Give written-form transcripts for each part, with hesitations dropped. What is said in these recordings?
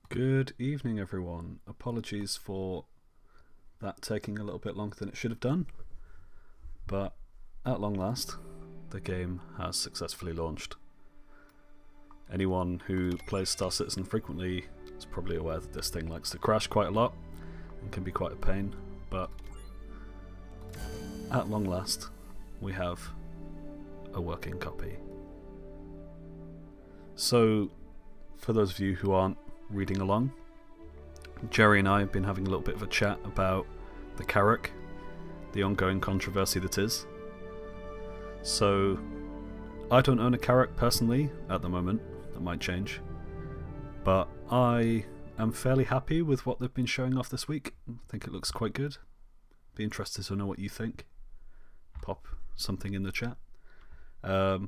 Good evening, everyone. Apologies for that taking a little bit longer than it should have done, but at long last, the game has successfully launched. Anyone who plays Star Citizen frequently is probably aware that this thing likes to crash quite a lot and can be quite a pain, but at long last, we have a working copy. So, for those of you who aren't reading along, Jerry and I have been having a little bit of a chat about the Carrack, the ongoing controversy that is. So, I don't own a Carrack personally at the moment, that might change, but I am fairly happy with what they've been showing off this week. I think it looks quite good. Be interested to know what you think. Pop something in the chat. I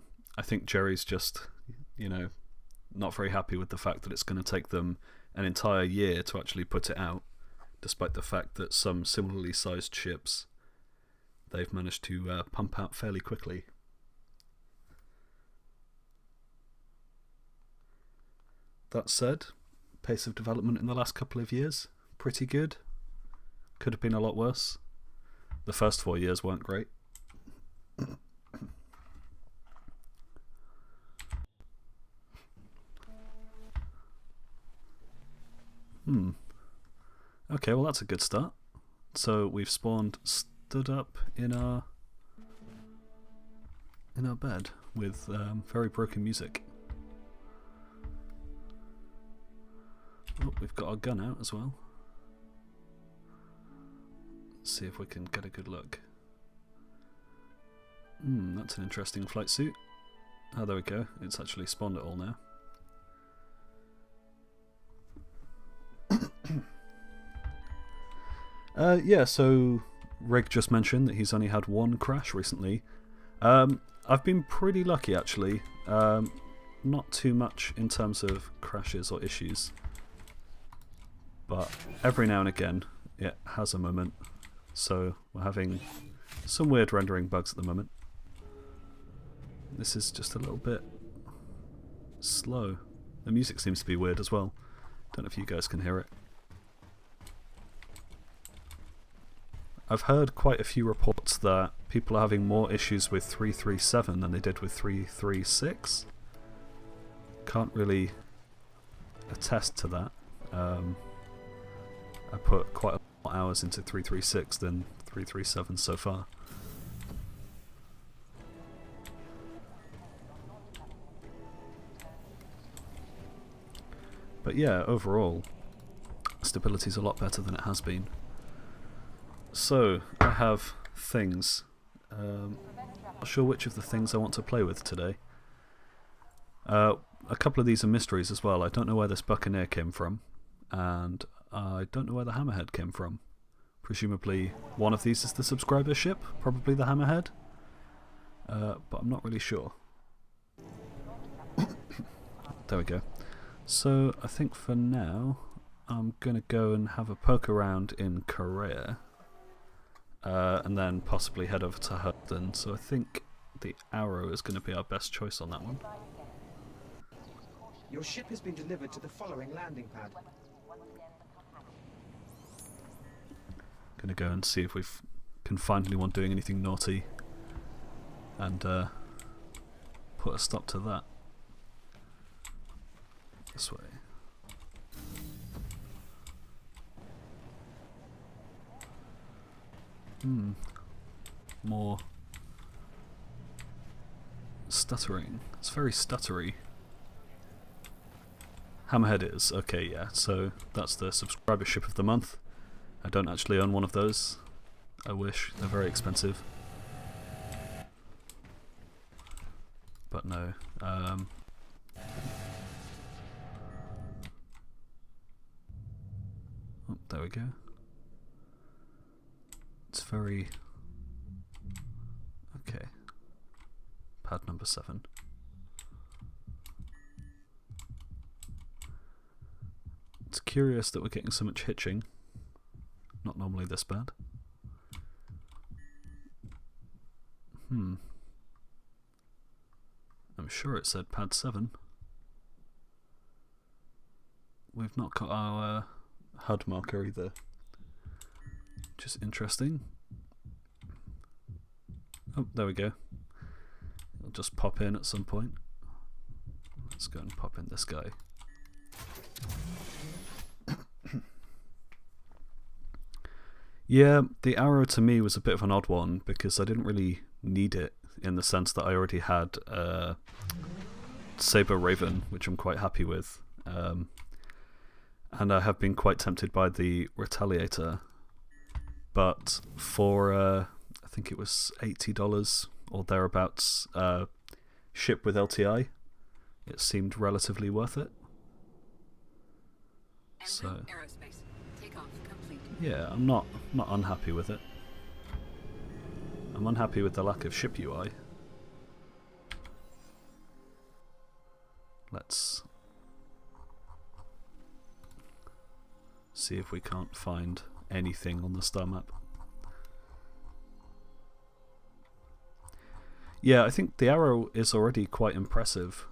think Jerry's just, not very happy with the fact that it's going to take them an entire year to actually put it out, despite the fact that some similarly sized ships they've managed to pump out fairly quickly. That said, pace of development in the last couple of years, pretty good. Could have been a lot worse. The first 4 years weren't great. Okay, well that's a good start. So we've stood up in our bed with very broken music. Oh, we've got our gun out as well. Let's see if we can get a good look. That's an interesting flight suit. Oh, there we go. It's actually spawned it all now. Yeah, so Rig just mentioned that he's only had one crash recently. I've been pretty lucky actually. Not too much in terms of crashes or issues, but every now and again it has a moment. So we're having some weird rendering bugs at the moment. This is just a little bit slow. The music seems to be weird as well. Don't know if you guys can hear it. I've heard quite a few reports that people are having more issues with 337 than they did with 336. Can't really attest to that. I put quite a lot more hours into 336 than 337 so far. But yeah, overall, stability's a lot better than it has been. So, I have things. Not sure which of the things I want to play with today. A couple of these are mysteries as well. I don't know where this Buccaneer came from, and I don't know where the Hammerhead came from. Presumably one of these is the subscriber ship, probably the Hammerhead, but I'm not really sure. There we go. So I think for now I'm going to go and have a poke around in Korea. And then possibly head over to Hudson. So I think the Arrow is going to be our best choice on that one. Your ship has been delivered to the following landing pad. Going to go and see if we can find anyone doing anything naughty and put a stop to that. This way. More stuttering. It's very stuttery. Hammerhead is. Okay, yeah. So that's the subscriber ship of the month. I don't actually own one of those. I wish. They're very expensive. But no. Oh, there we go. It's very... Okay. Pad number 7. It's curious that we're getting so much hitching. Not normally this bad. I'm sure it said pad 7. we've not got our HUD marker either, which is interesting. Oh, there we go. It'll just pop in at some point. Let's go and pop in this guy. Yeah, the arrow to me was a bit of an odd one because I didn't really need it in the sense that I already had Saber Raven, which I'm quite happy with. And I have been quite tempted by the Retaliator. But for, I think it was $80 or thereabouts, ship with LTI, it seemed relatively worth it. So, yeah, I'm not unhappy with it. I'm unhappy with the lack of ship UI. Let's see if we can't find anything on the star map. Yeah, I think the arrow is already quite impressive.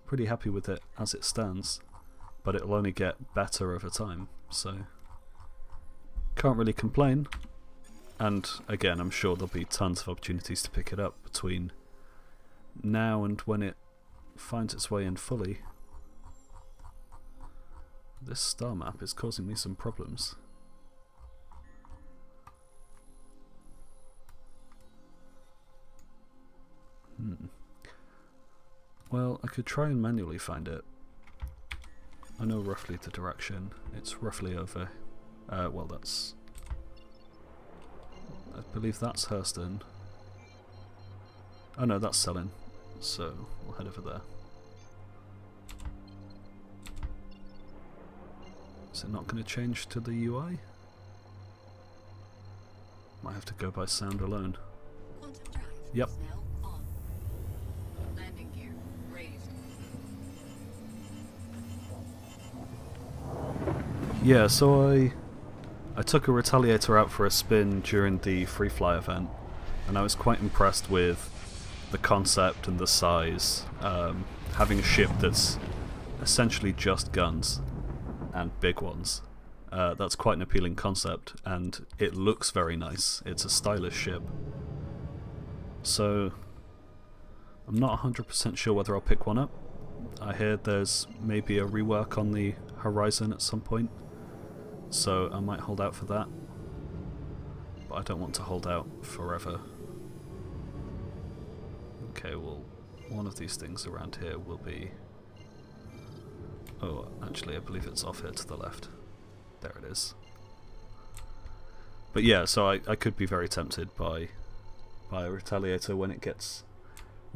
Pretty happy with it as it stands, but it'll only get better over time, so can't really complain. And again, I'm sure there'll be tons of opportunities to pick it up between now and when it finds its way in fully. This star map is causing me some problems. Well, I could try and manually find it. I know roughly the direction. It's roughly over. Well, that's... I believe that's Hurston. Oh no, that's Selin. So, we'll head over there. Is it not going to change to the UI? Might have to go by sound alone. Yep. Yeah, so I took a Retaliator out for a spin during the Free Fly event, and I was quite impressed with the concept and the size. Having a ship that's essentially just guns and big ones. That's quite an appealing concept, and it looks very nice. It's a stylish ship. So I'm not 100% sure whether I'll pick one up. I hear there's maybe a rework on the horizon at some point, so I might hold out for that. But I don't want to hold out forever. Okay, well, one of these things around here will be... Oh, actually, I believe it's off here to the left. There it is. But yeah, so I could be very tempted by a Retaliator when it gets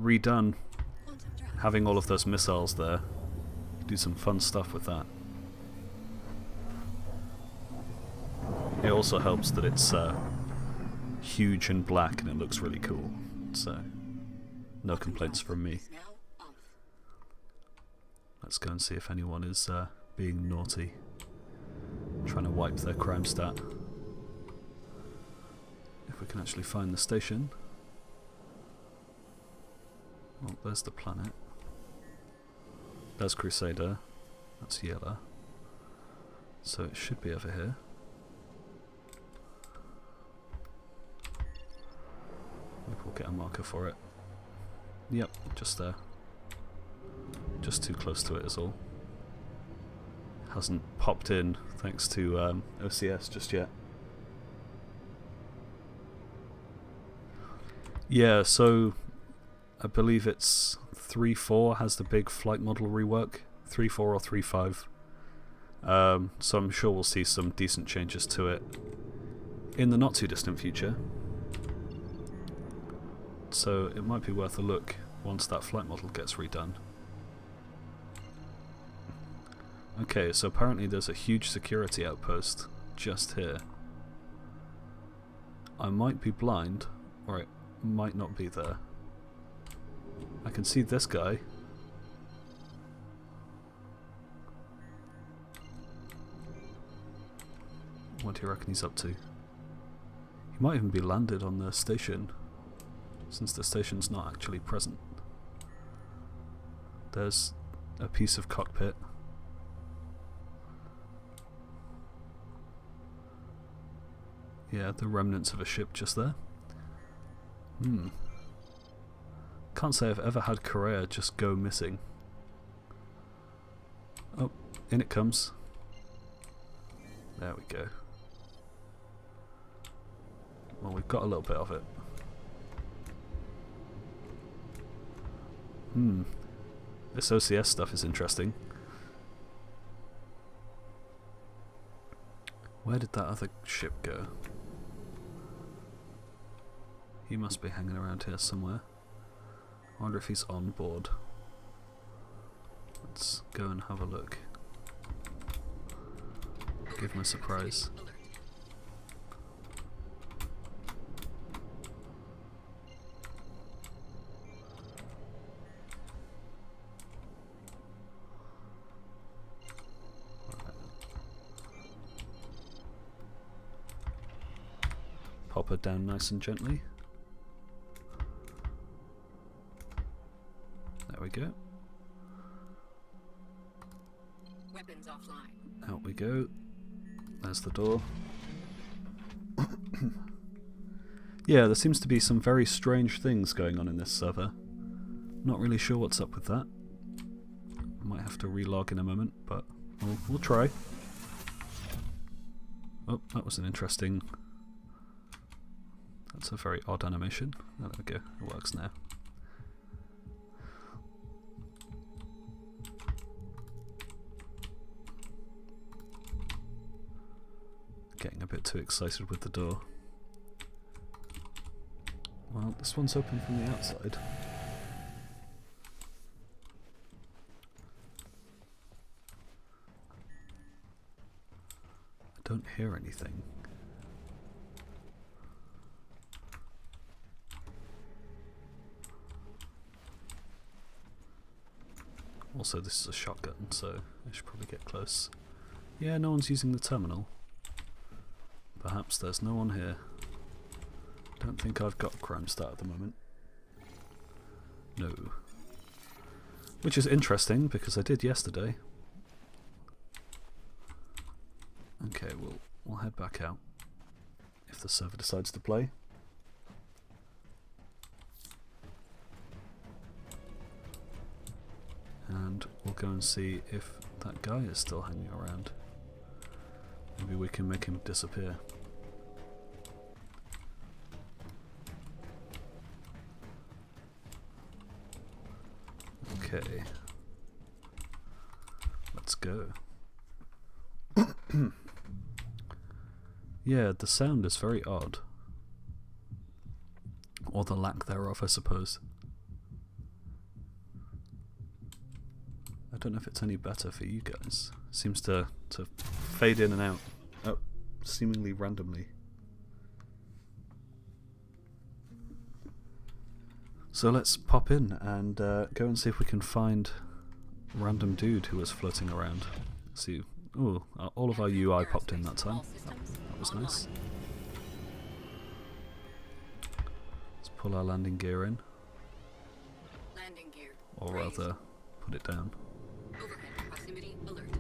redone. Having all of those missiles there, do some fun stuff with that. It also helps that it's huge and black and it looks really cool, so no complaints from me. Let's go and see if anyone is being naughty, trying to wipe their crime stat. If we can actually find the station. Oh, there's the planet. There's Crusader. That's yellow. So it should be over here. Maybe we'll get a marker for it. Yep, just there. Just too close to it is all. Hasn't popped in thanks to OCS just yet. Yeah, so I believe it's 3.4 has the big flight model rework. 3.4 or 3.5. So I'm sure we'll see some decent changes to it in the not too distant future. So it might be worth a look once that flight model gets redone. Okay, so apparently there's a huge security outpost just here. I might be blind, or it might not be there. I can see this guy. What do you reckon he's up to? He might even be landed on the station, since the station's not actually present. There's a piece of cockpit. Yeah, the remnants of a ship just there. Can't say I've ever had Korea just go missing. Oh, in it comes. There we go. Well, we've got a little bit of it. This OCS stuff is interesting. Where did that other ship go? He must be hanging around here somewhere. I wonder if he's on board. Let's go and have a look. Give him a surprise. Pop her down nice and gently. There we go. Weapons offline. Out we go. There's the door. Yeah, there seems to be some very strange things going on in this server. Not really sure what's up with that. Might have to relog in a moment, but we'll try. Oh, that was an interesting... That's a very odd animation. Oh, there we go. It works now. Getting a bit too excited with the door. Well, this one's open from the outside. I don't hear anything. Also, this is a shotgun, so I should probably get close. Yeah, no one's using the terminal. Perhaps there's no one here. Don't think I've got crime stat at the moment. No. Which is interesting, because I did yesterday. Okay, we'll head back out. If the server decides to play. And we'll go and see if that guy is still hanging around. Maybe we can make him disappear. Okay. Let's go. Yeah, the sound is very odd. Or the lack thereof, I suppose. I don't know if it's any better for you guys. Seems to fade in and out. Oh, seemingly randomly. So let's pop in and go and see if we can find a random dude who was floating around. See, ooh, all of our UI popped in that time. That was nice. Let's pull our landing gear in. Landing gear. Or rather, put it down. Overhead proximity alert.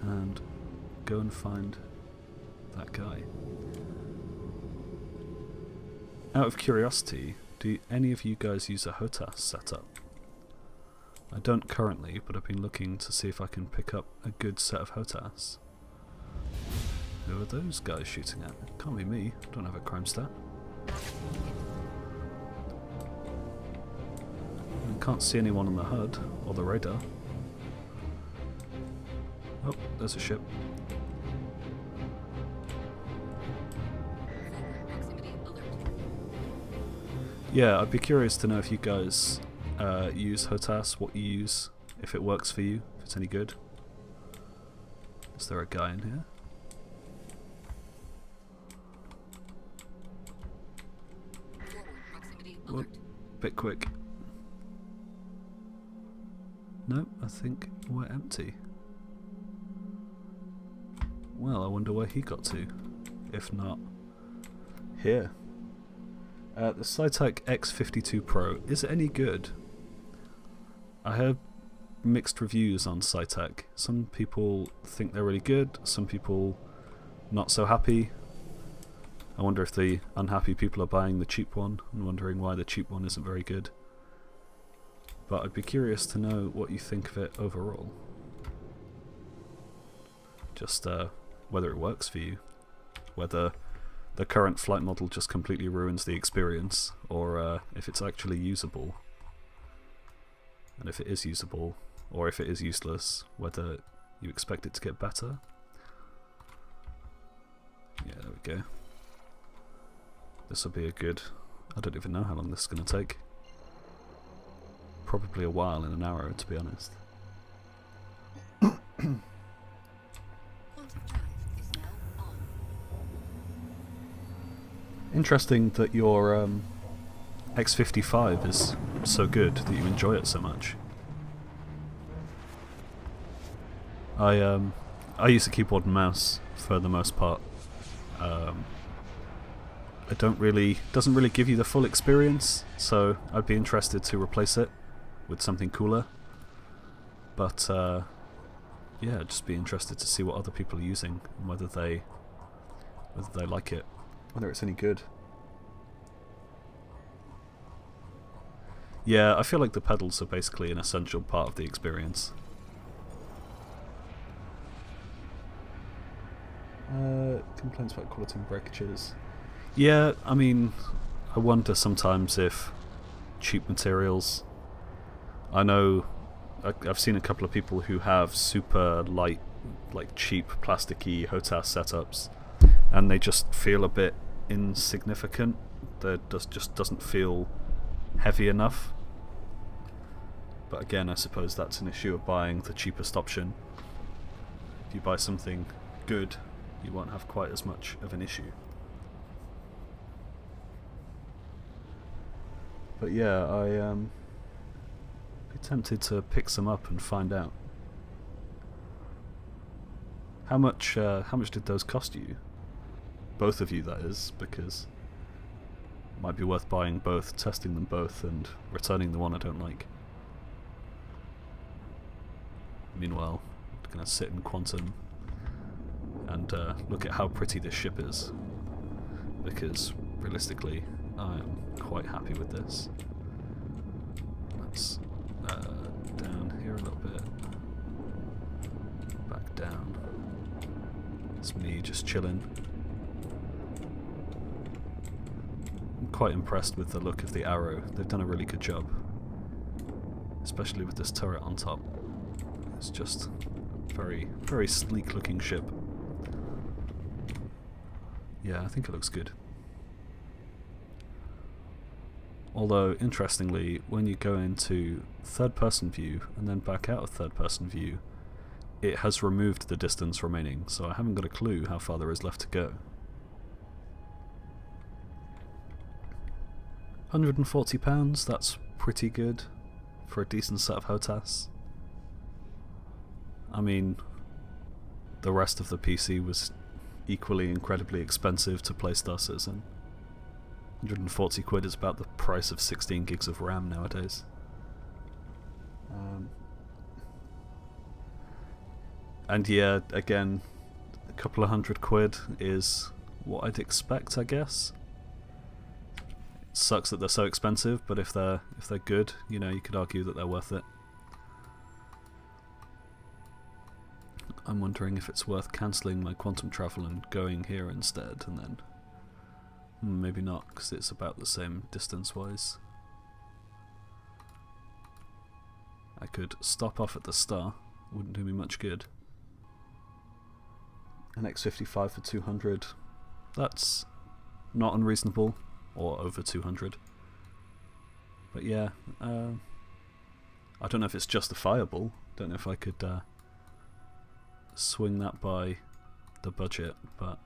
And go and find that guy. Out of curiosity, do any of you guys use a HOTAS setup? I don't currently, but I've been looking to see if I can pick up a good set of HOTAS. Who are those guys shooting at? Can't be me, don't have a crime stat. I can't see anyone on the HUD or the radar. Oh, there's a ship. Yeah, I'd be curious to know if you guys use HOTAS, what you use, if it works for you, if it's any good. Is there a guy in here? Whoop, bit quick. No, I think we're empty. Well, I wonder where he got to, if not here. The Cytec X52 Pro, is it any good? I heard mixed reviews on Cytec. Some people think they're really good, some people not so happy. I wonder if the unhappy people are buying the cheap one and wondering why the cheap one isn't very good. But I'd be curious to know what you think of it overall. Just whether it works for you. Whether the current flight model just completely ruins the experience, or if it's actually usable. And if it is usable, or if it is useless, whether you expect it to get better. Yeah, there we go. This will be a good... I don't even know how long this is going to take. Probably a while in an arrow, to be honest. Quantum drive is now on. Interesting that your X55 is so good that you enjoy it so much. I use a keyboard and mouse for the most part. It doesn't really give you the full experience, so I'd be interested to replace it with something cooler. But yeah, I'd just be interested to see what other people are using and whether they like it, whether it's any good. Yeah, I feel like the pedals are basically an essential part of the experience. Complaints about quality and breakages. Yeah, I mean, I wonder sometimes if cheap materials... I know I've seen a couple of people who have super light, like cheap plasticky HOTAS setups, and they just feel a bit insignificant. That just doesn't feel heavy enough. But again, I suppose that's an issue of buying the cheapest option. If you buy something good, you won't have quite as much of an issue. But yeah, I'd be tempted to pick some up and find out. How much did those cost you? Both of you, that is, because it might be worth buying both, testing them both, and returning the one I don't like. Meanwhile, I'm gonna sit in Quantum and look at how pretty this ship is, because realistically I am quite happy with this. Let's down here a little bit, back down. It's me just chilling. I'm quite impressed with the look of the arrow. They've done a really good job, especially with this turret on top. It's just very, very sleek looking ship. Yeah, I think it looks good. Although, interestingly, when you go into third-person view and then back out of third-person view, it has removed the distance remaining, so I haven't got a clue how far there is left to go. £140, that's pretty good for a decent set of HOTAS. I mean, the rest of the PC was equally incredibly expensive to play Star Citizen. 140 quid is about the price of 16 gigs of RAM nowadays. And yeah, again, a couple of £100 is what I'd expect, I guess. It sucks that they're so expensive, but if they're good, you know, you could argue that they're worth it. I'm wondering if it's worth cancelling my quantum travel and going here instead, and then maybe not, because it's about the same distance-wise. I could stop off at the Star, wouldn't do me much good. An X55 for 200, that's not unreasonable, or over 200. But yeah, I don't know if it's justifiable, don't know if I could swing that by the budget, but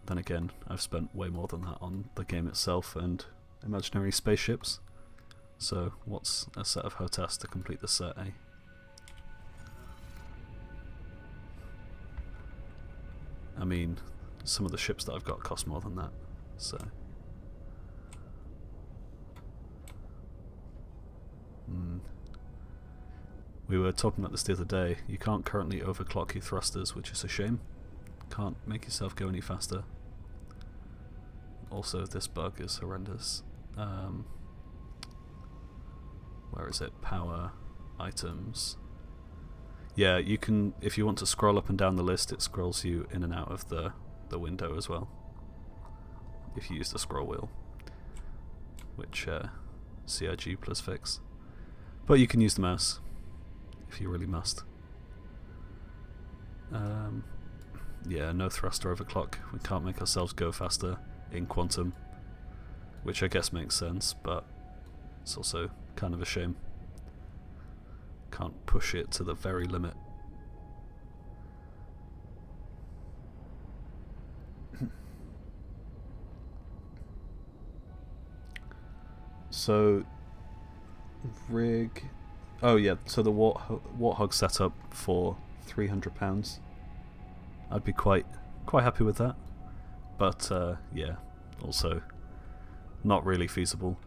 then again, I've spent way more than that on the game itself and imaginary spaceships, so what's a set of HOTAS to complete the set, eh? I mean, some of the ships that I've got cost more than that, so... We were talking about this the other day. You can't currently overclock your thrusters, which is a shame, Can't make yourself go any faster. Also, this bug is horrendous. Where is it? Power, items. Yeah, you can, if you want to scroll up and down the list, it scrolls you in and out of the window as well. If you use the scroll wheel. Which, CIG plus fix. But you can use the mouse, if you really must. Yeah, no thruster overclock. We can't make ourselves go faster in quantum. Which I guess makes sense, but it's also kind of a shame. Can't push it to the very limit. So, rig... Oh yeah, so the Warthog setup for £300. I'd be quite happy with that. But, yeah, also not really feasible.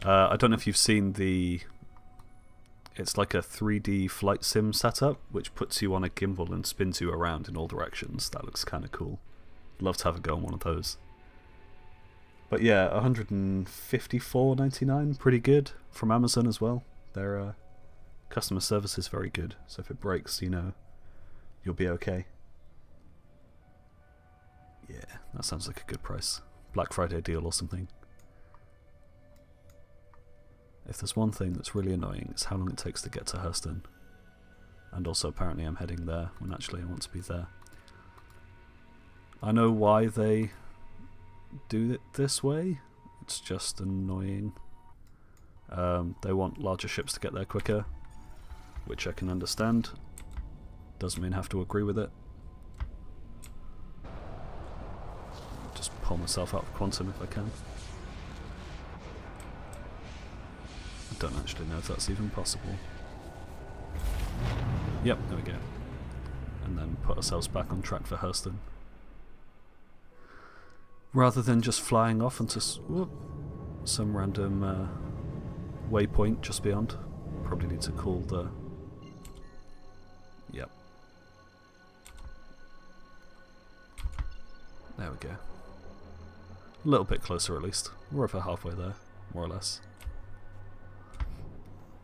I don't know if you've seen the... It's like a 3D flight sim setup, which puts you on a gimbal and spins you around in all directions. That looks kind of cool. Love to have a go on one of those. But yeah, $154.99, pretty good, from Amazon as well. Their customer service is very good, so if it breaks, you know, you'll be okay. Yeah, that sounds like a good price. Black Friday deal or something. If there's one thing that's really annoying, it's how long it takes to get to Hurston. And also apparently I'm heading there when actually I want to be there. I know why they do it this way. It's just annoying. They want larger ships to get there quicker, which I can understand. Doesn't mean I have to agree with it. Just pull myself out of quantum if I can. I don't actually know if that's even possible. Yep, there we go. And then put ourselves back on track for Hurston. Rather than just flying off onto some random waypoint just beyond. Probably need to call the... Yep. There we go. A little bit closer at least. We're over halfway there, more or less.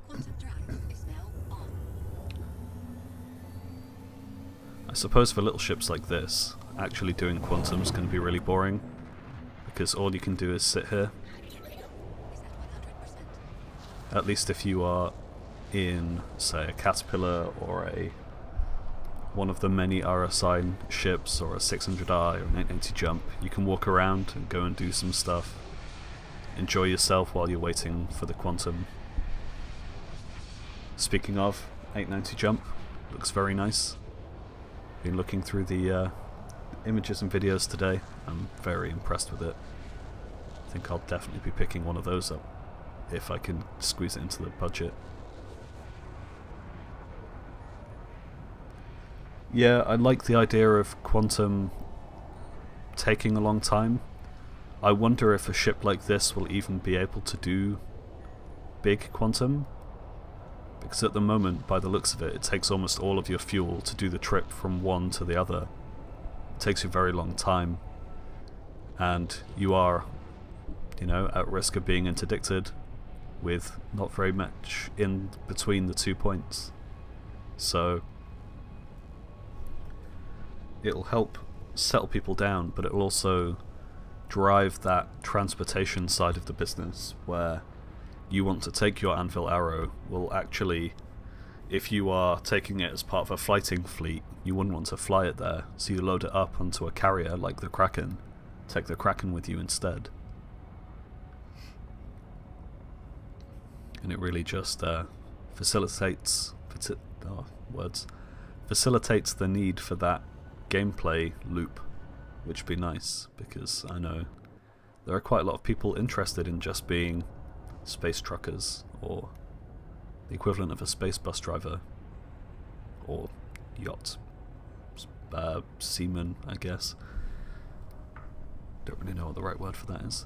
Quantum drive is now on. I suppose for little ships like this, actually doing quantum's going to be really boring. Because all you can do is sit here. Is that 100%? At least if you are in, say, a Caterpillar or one of the many RSI ships or a 600i or an 880 jump, you can walk around and go and do some stuff. Enjoy yourself while you're waiting for the quantum. Speaking of, 890 jump, looks very nice. Been looking through the images and videos today. I'm very impressed with it. I think I'll definitely be picking one of those up if I can squeeze it into the budget. Yeah, I like the idea of quantum taking a long time. I wonder if a ship like this will even be able to do big quantum. Because at the moment, by the looks of it, it takes almost all of your fuel to do the trip from one to the other. It takes you a very long time. And you are, you know, at risk of being interdicted with not very much in between the 2 points. So it'll help settle people down, but it'll also drive that transportation side of the business where you want to take your Anvil Arrow. Well, actually, if you are taking it as part of a fighting fleet, you wouldn't want to fly it there, so you load it up onto a carrier like the Kraken. Take the Kraken with you instead. And it really just facilitates the need for that gameplay loop, which would be nice, because I know there are quite a lot of people interested in just being space truckers, or the equivalent of a space bus driver, or yacht seaman, I guess. Don't really know what the right word for that is.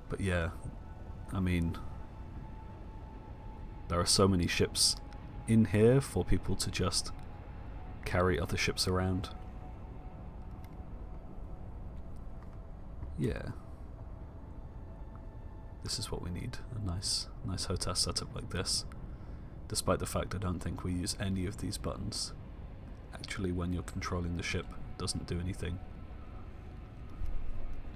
But yeah, I mean, there are so many ships in here for people to just carry other ships around. yeah, this is what we need, a nice HOTAS setup like this, despite the fact I don't think we use any of these buttons. Actually, when you're controlling the ship, it doesn't do anything.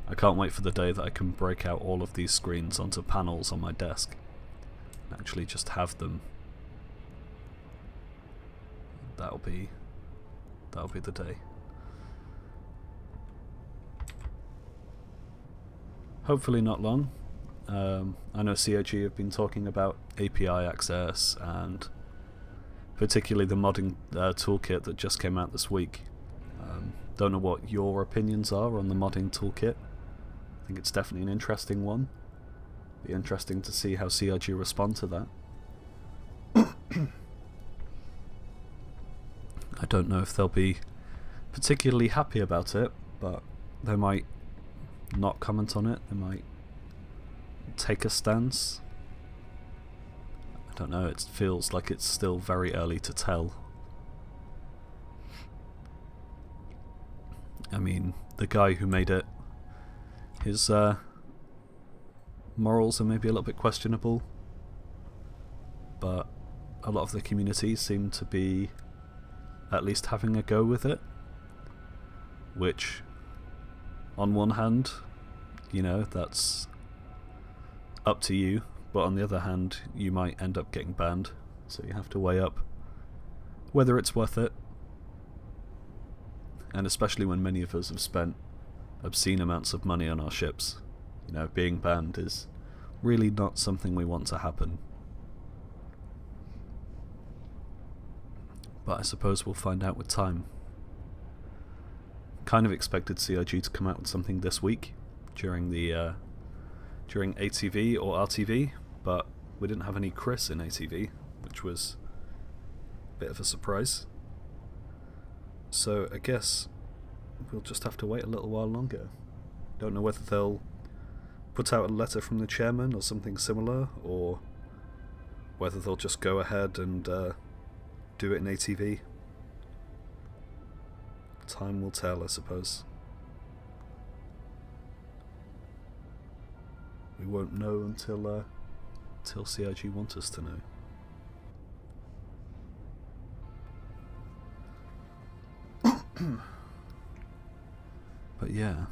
I can't wait for the day that I can break out all of these screens onto panels on my desk and actually just have them. That'll be the day. Hopefully not long. I know CIG have been talking about API access and particularly the modding toolkit that just came out this week. Don't know what your opinions are on the modding toolkit. I think it's definitely an interesting one. Be interesting to see how CIG respond to that. I don't know if they'll be particularly happy about it, but they might not comment on it. They might take a stance. I don't know, it feels like it's still very early to tell. I mean, the guy who made it, his morals are maybe a little bit questionable, but a lot of the community seem to be at least having a go with it, which on one hand, you know, that's up to you, but on the other hand you might end up getting banned, so you have to weigh up whether it's worth it. And especially when many of us have spent obscene amounts of money on our ships, you know, being banned is really not something we want to happen. But I suppose we'll find out with time. Kind of expected CIG to come out with something this week during the during ATV or RTV, but we didn't have any Chris in ATV, which was a bit of a surprise. So I guess we'll just have to wait a little while longer. Don't know whether they'll put out a letter from the chairman or something similar, or whether they'll just go ahead and do it in ATV. Time will tell, I suppose. We won't know until CIG want us to know. But yeah,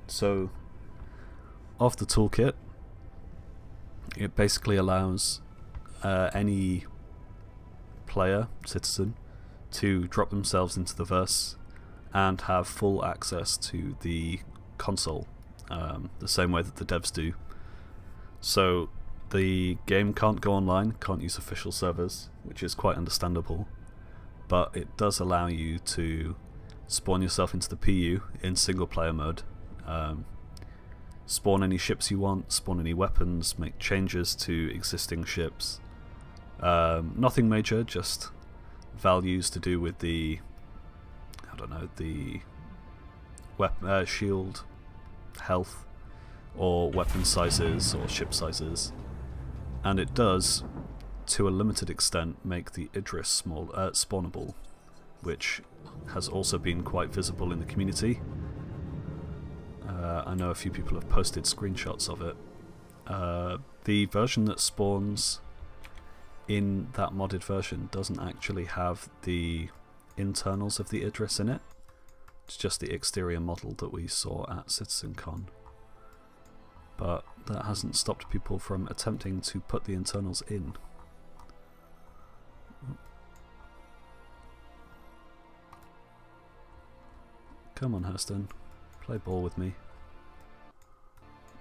so of the toolkit, it basically allows any player, citizen, to drop themselves into the verse and have full access to the console, the same way that the devs do. So the game can't go online, can't use official servers, which is quite understandable, but it does allow you to spawn yourself into the PU in single player mode, spawn any ships you want, spawn any weapons, make changes to existing ships. Nothing major, just values to do with the, I don't know, the shield health or weapon sizes or ship sizes, and it does, to a limited extent, make the Idris spawnable, which has also been quite visible in the community. I know a few people have posted screenshots of it. The version that spawns in that modded version doesn't actually have the internals of the Idris in it. It's just the exterior model that we saw at CitizenCon. But that hasn't stopped people from attempting to put the internals in. Come on, Hurston. Play ball with me.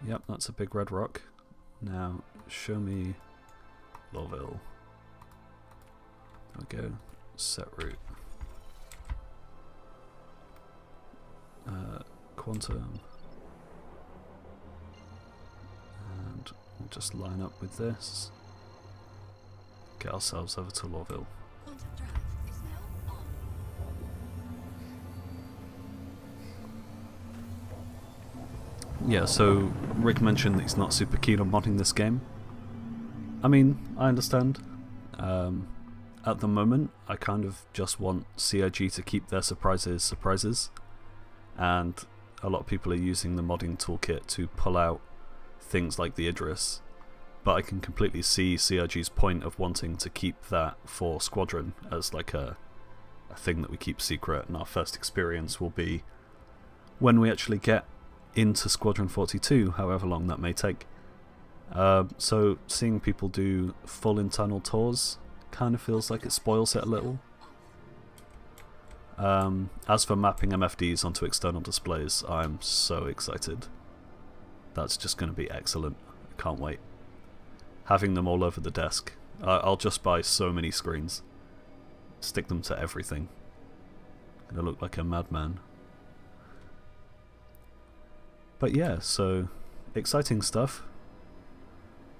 Yep, that's a big red rock. Now, show me Lorville. There we go. Set route. Quantum. And we'll just line up with this. Get ourselves over to Lorville. Quantum drive is now on. Yeah, so Rick mentioned that he's not super keen on modding this game. I mean, I understand. At the moment, I kind of just want CIG to keep their surprises surprises, and a lot of people are using the modding toolkit to pull out things like the Idris, but I can completely see CRG's point of wanting to keep that for Squadron as like a thing that we keep secret, and our first experience will be when we actually get into Squadron 42, however long that may take. So seeing people do full internal tours kind of feels like it spoils it a little. As for mapping MFDs onto external displays, I'm so excited. That's just going to be excellent. I can't wait. Having them all over the desk. I'll just buy so many screens. Stick them to everything. Gonna look like a madman. But yeah, so exciting stuff.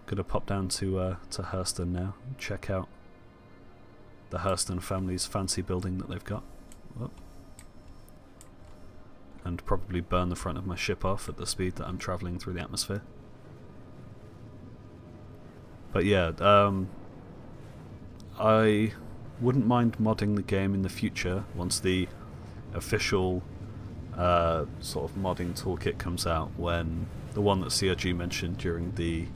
Gonna pop down to Hurston now. Check out the Hurston family's fancy building that they've got. Whoop. And probably burn the front of my ship off at the speed that I'm travelling through the atmosphere. But yeah, I wouldn't mind modding the game in the future once the official sort of modding toolkit comes out, when the one that CRG mentioned during the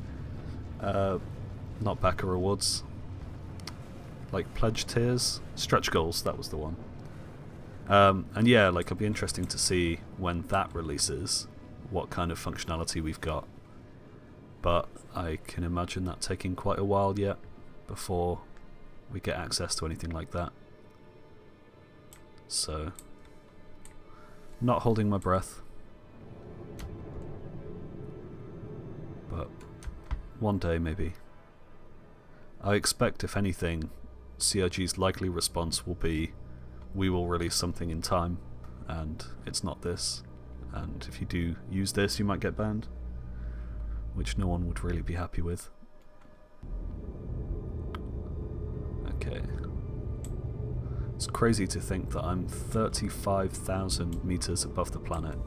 not backer rewards, like pledge tiers, stretch goals, that was the one. And yeah, like it'll be interesting to see when that releases what kind of functionality we've got, but I can imagine that taking quite a while yet before we get access to anything like that. So, not holding my breath, but one day maybe. I expect, if anything, CRG's likely response will be, we will release something in time, and it's not this, and if you do use this you might get banned, which no one would really be happy with. Okay. It's crazy to think that I'm 35,000 meters above the planet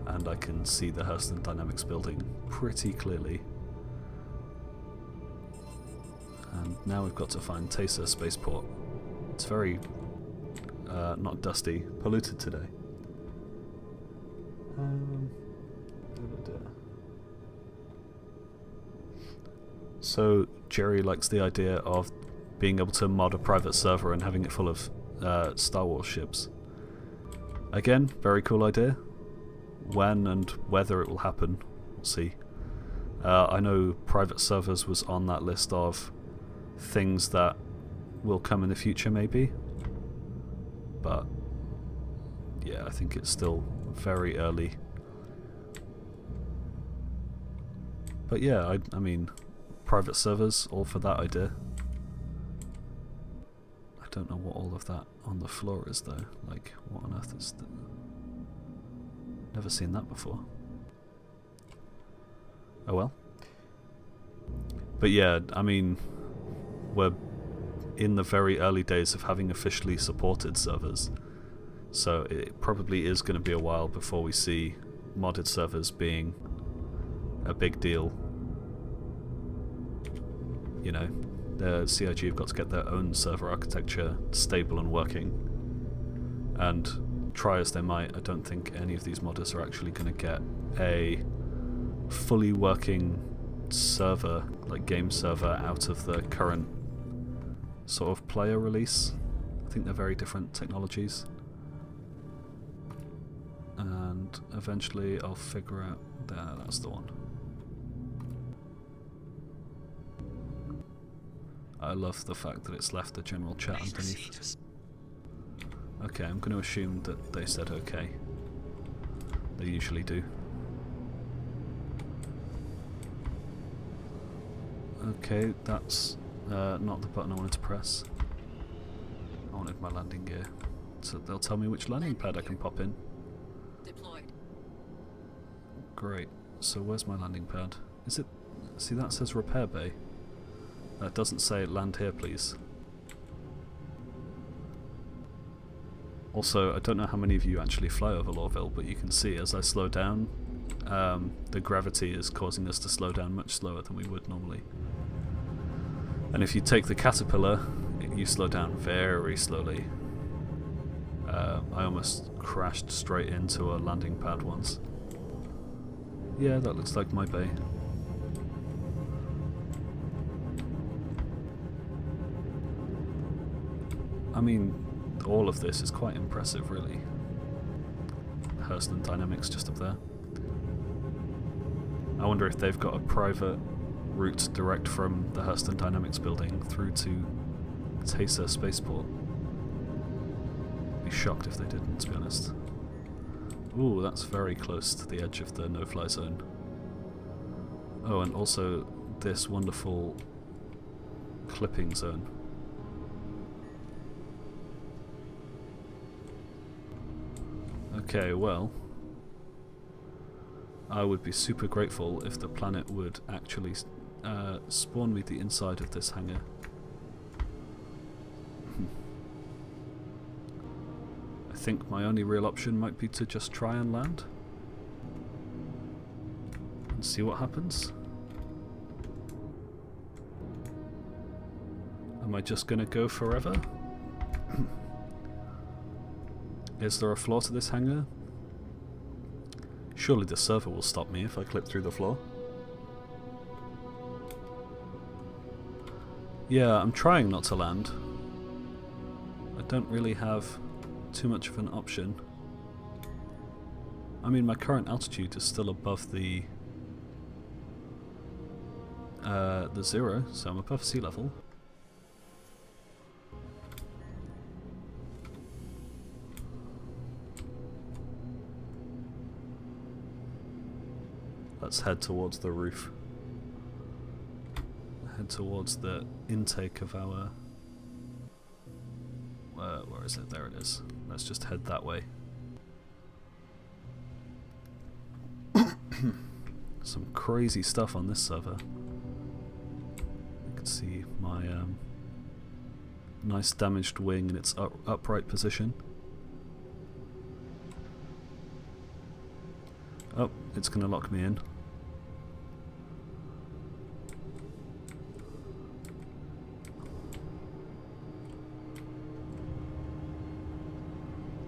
and I can see the Hurston Dynamics building pretty clearly. And now we've got to find Tesa Spaceport. It's very not dusty, polluted today. So Jerry likes the idea of being able to mod a private server and having it full of Star Wars ships. Again, very cool idea. When and whether it will happen, we'll see. I know private servers was on that list of things that will come in the future maybe, but yeah, I think it's still very early. But yeah, I mean, private servers, all for that idea. I don't know what all of that on the floor is though. Like, what on earth is that? Never seen that before. Oh well. But yeah, I mean, we're in the very early days of having officially supported servers, so it probably is going to be a while before we see modded servers being a big deal. You know, the CIG have got to get their own server architecture stable and working, and try as they might, I don't think any of these modders are actually going to get a fully working server, like game server, out of the current sort of player release. I think they're very different technologies, and eventually I'll figure out that's the one. I love the fact that it's left the general chat underneath. Okay, I'm going to assume that they said okay. They usually do. Okay, that's not the button I wanted to press. I wanted my landing gear. So they'll tell me which landing pad I can pop in. Deployed. Great. So where's my landing pad? Is it... See, that says repair bay. That doesn't say land here, please. Also, I don't know how many of you actually fly over Lorville, but you can see as I slow down, the gravity is causing us to slow down much slower than we would normally. And if you take the Caterpillar, you slow down very slowly. I almost crashed straight into a landing pad once. Yeah, that looks like my bay. I mean, all of this is quite impressive, really. Hurston Dynamics just up there. I wonder if they've got a private route direct from the Hurston Dynamics building through to Taser Spaceport. I'd be shocked if they didn't, to be honest. Ooh, that's very close to the edge of the no-fly zone. Oh, and also this wonderful clipping zone. Okay, well, I would be super grateful if the planet would actually spawn me the inside of this hangar. I think my only real option might be to just try and land and see what happens. Am I just gonna go forever? Is there a floor to this hangar? Surely the server will stop me if I clip through the floor. Yeah, I'm trying not to land. I don't really have too much of an option. I mean, my current altitude is still above the zero, so I'm above sea level. Let's head towards the roof. Head towards the intake of our... where is it? There it is. Let's just head that way. Some crazy stuff on this server. You can see my nice damaged wing in its upright position. Oh, it's going to lock me in.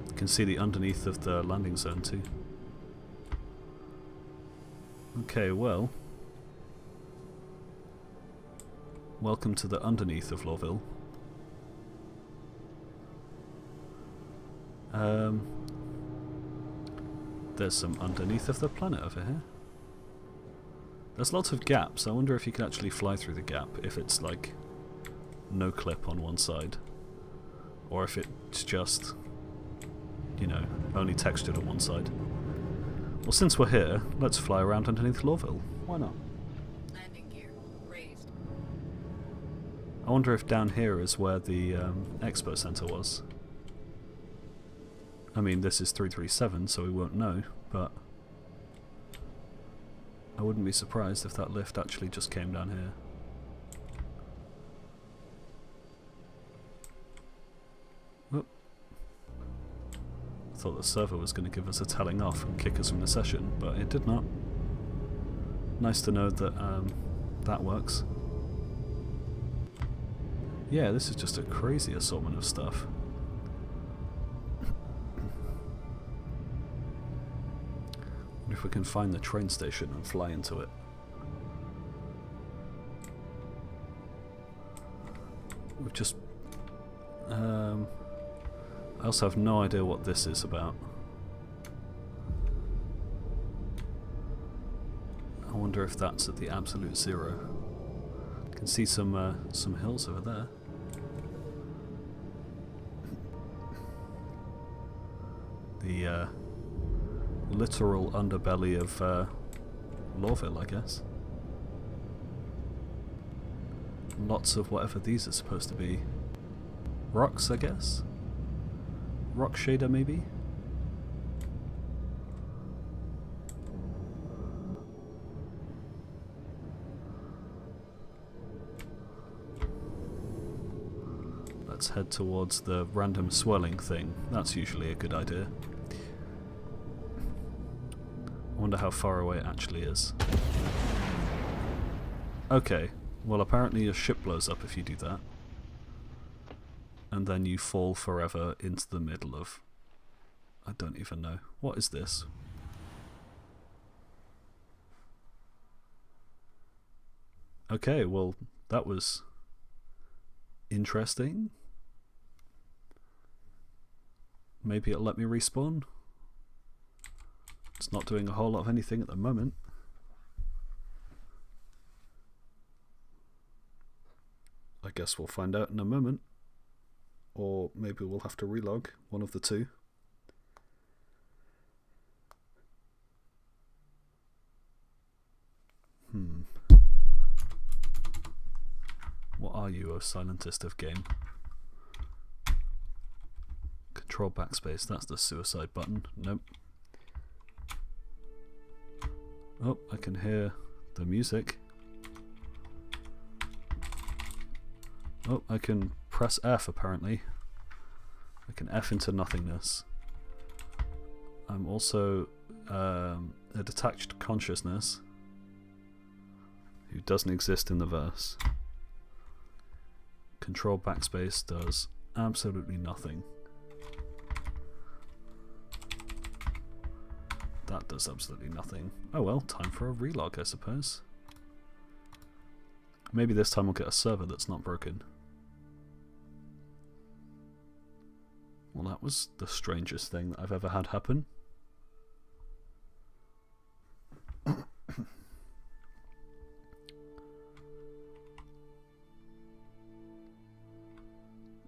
You can see the underneath of the landing zone too. Okay, well, welcome to the underneath of Lawville. There's some underneath of the planet over here. There's lots of gaps. I wonder if you can actually fly through the gap if it's like no clip on one side, or if it's just, you know, only textured on one side. Well, since we're here, let's fly around underneath Lawville. Why not? Landing gear raised. I wonder if down here is where the expo center was. I mean, this is 337, so we won't know, but I wouldn't be surprised if that lift actually just came down here. Whoop. I thought the server was going to give us a telling off and kick us from the session, but it did not. Nice to know that that works. Yeah, this is just a crazy assortment of stuff. If we can find the train station and fly into it. We've just... I also have no idea what this is about. I wonder if that's at the absolute zero. I can see some hills over there. The literal underbelly of Lawville, I guess. Lots of whatever these are supposed to be. Rocks, I guess? Rock shader, maybe? Let's head towards the random swirling thing. That's usually a good idea. I wonder how far away it actually is. Okay, well apparently your ship blows up if you do that. And then you fall forever into the middle of I don't even know. What is this? Okay, well, that was interesting. Maybe it'll let me respawn. It's not doing a whole lot of anything at the moment. I guess we'll find out in a moment. Or maybe we'll have to relog, one of the two. What are you, O Silentist of Game? Control backspace, that's the suicide button. Nope. Oh, I can hear the music. Oh, I can press F apparently. I can F into nothingness. I'm also a detached consciousness who doesn't exist in the verse. Control backspace does absolutely nothing. That does absolutely nothing. Oh well, time for a relog, I suppose. Maybe this time we'll get a server that's not broken. Well, that was the strangest thing that I've ever had happen.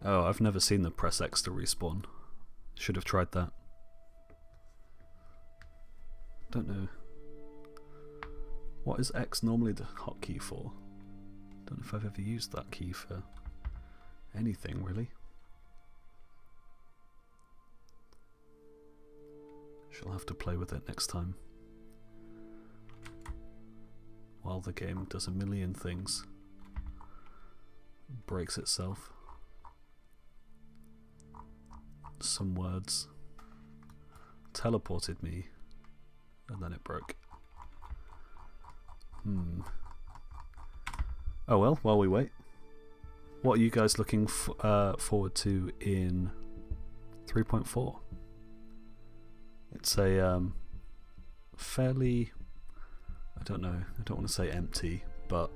Oh, I've never seen the press X to respawn. Should have tried that. Don't know. What is X normally the hotkey for? Don't know if I've ever used that key for anything really. Shall have to play with it next time. While the game does a million things. Breaks itself. Some words teleported me and then it broke. Oh well, while we wait. What are you guys looking forward to in 3.4? It's a fairly, I don't know, I don't want to say empty, but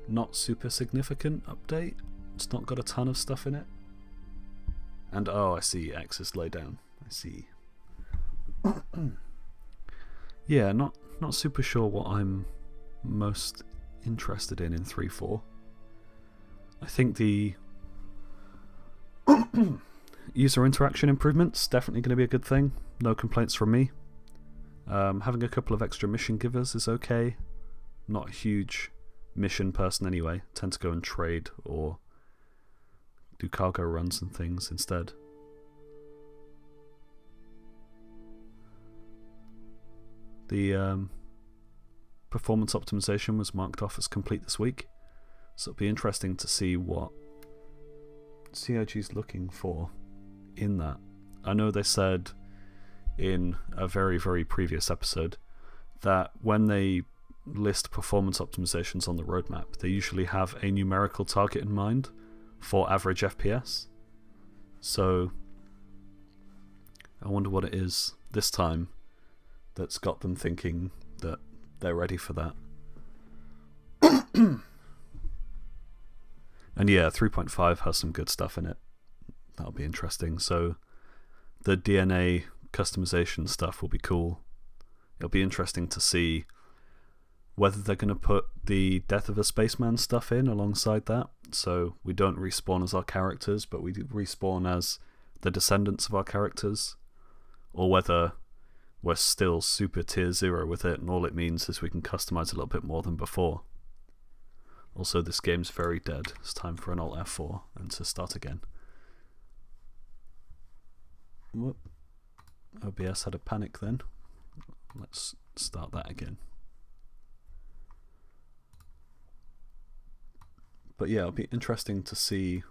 not super significant update. It's not got a ton of stuff in it. And oh, I see, X is laid down. I see. Yeah, not super sure what I'm most interested in 3.4. I think the user interaction improvements definitely going to be a good thing. No complaints from me. Having a couple of extra mission givers is okay. Not a huge mission person anyway. Tend to go and trade or do cargo runs and things instead. The performance optimization was marked off as complete this week, so it'll be interesting to see what CIG's looking for in that. I know they said in a very, very previous episode that when they list performance optimizations on the roadmap, they usually have a numerical target in mind for average FPS. So I wonder what it is this time that's got them thinking that they're ready for that. And yeah, 3.5 has some good stuff in it. That'll be interesting. So the DNA customization stuff will be cool. It'll be interesting to see whether they're going to put the Death of a Spaceman stuff in alongside that. So we don't respawn as our characters, but we respawn as the descendants of our characters. Or whether we're still super tier 0 with it and all it means is we can customize a little bit more than before. Also, this game's very dead. It's time for an Alt F4 and to start again. Whoop. OBS had a panic then. Let's start that again. But yeah, it'll be interesting to see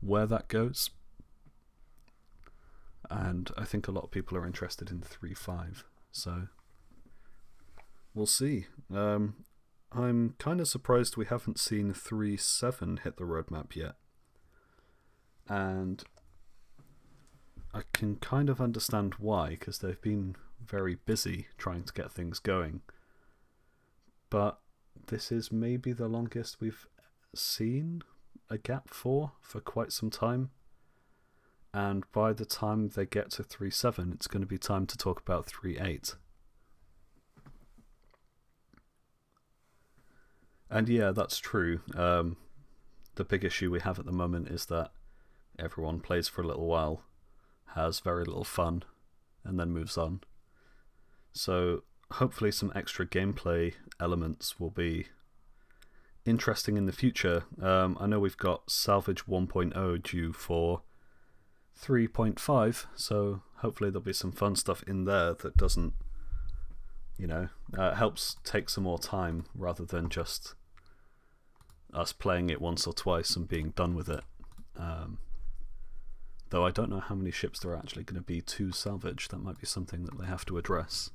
where that goes. And I think a lot of people are interested in 3.5. So we'll see. I'm kind of surprised we haven't seen 3.7 hit the roadmap yet. And I can kind of understand why, because they've been very busy trying to get things going. But this is maybe the longest we've seen a gap for quite some time. And by the time they get to 3.7, it's going to be time to talk about 3.8. And yeah, that's true. The big issue we have at the moment is that everyone plays for a little while, has very little fun, and then moves on. So hopefully some extra gameplay elements will be interesting in the future. I know we've got Salvage 1.0 due for 3.5, so hopefully there'll be some fun stuff in there that doesn't, helps take some more time rather than just us playing it once or twice and being done with it. Though I don't know how many ships there are actually going to be to salvage. That might be something that they have to address.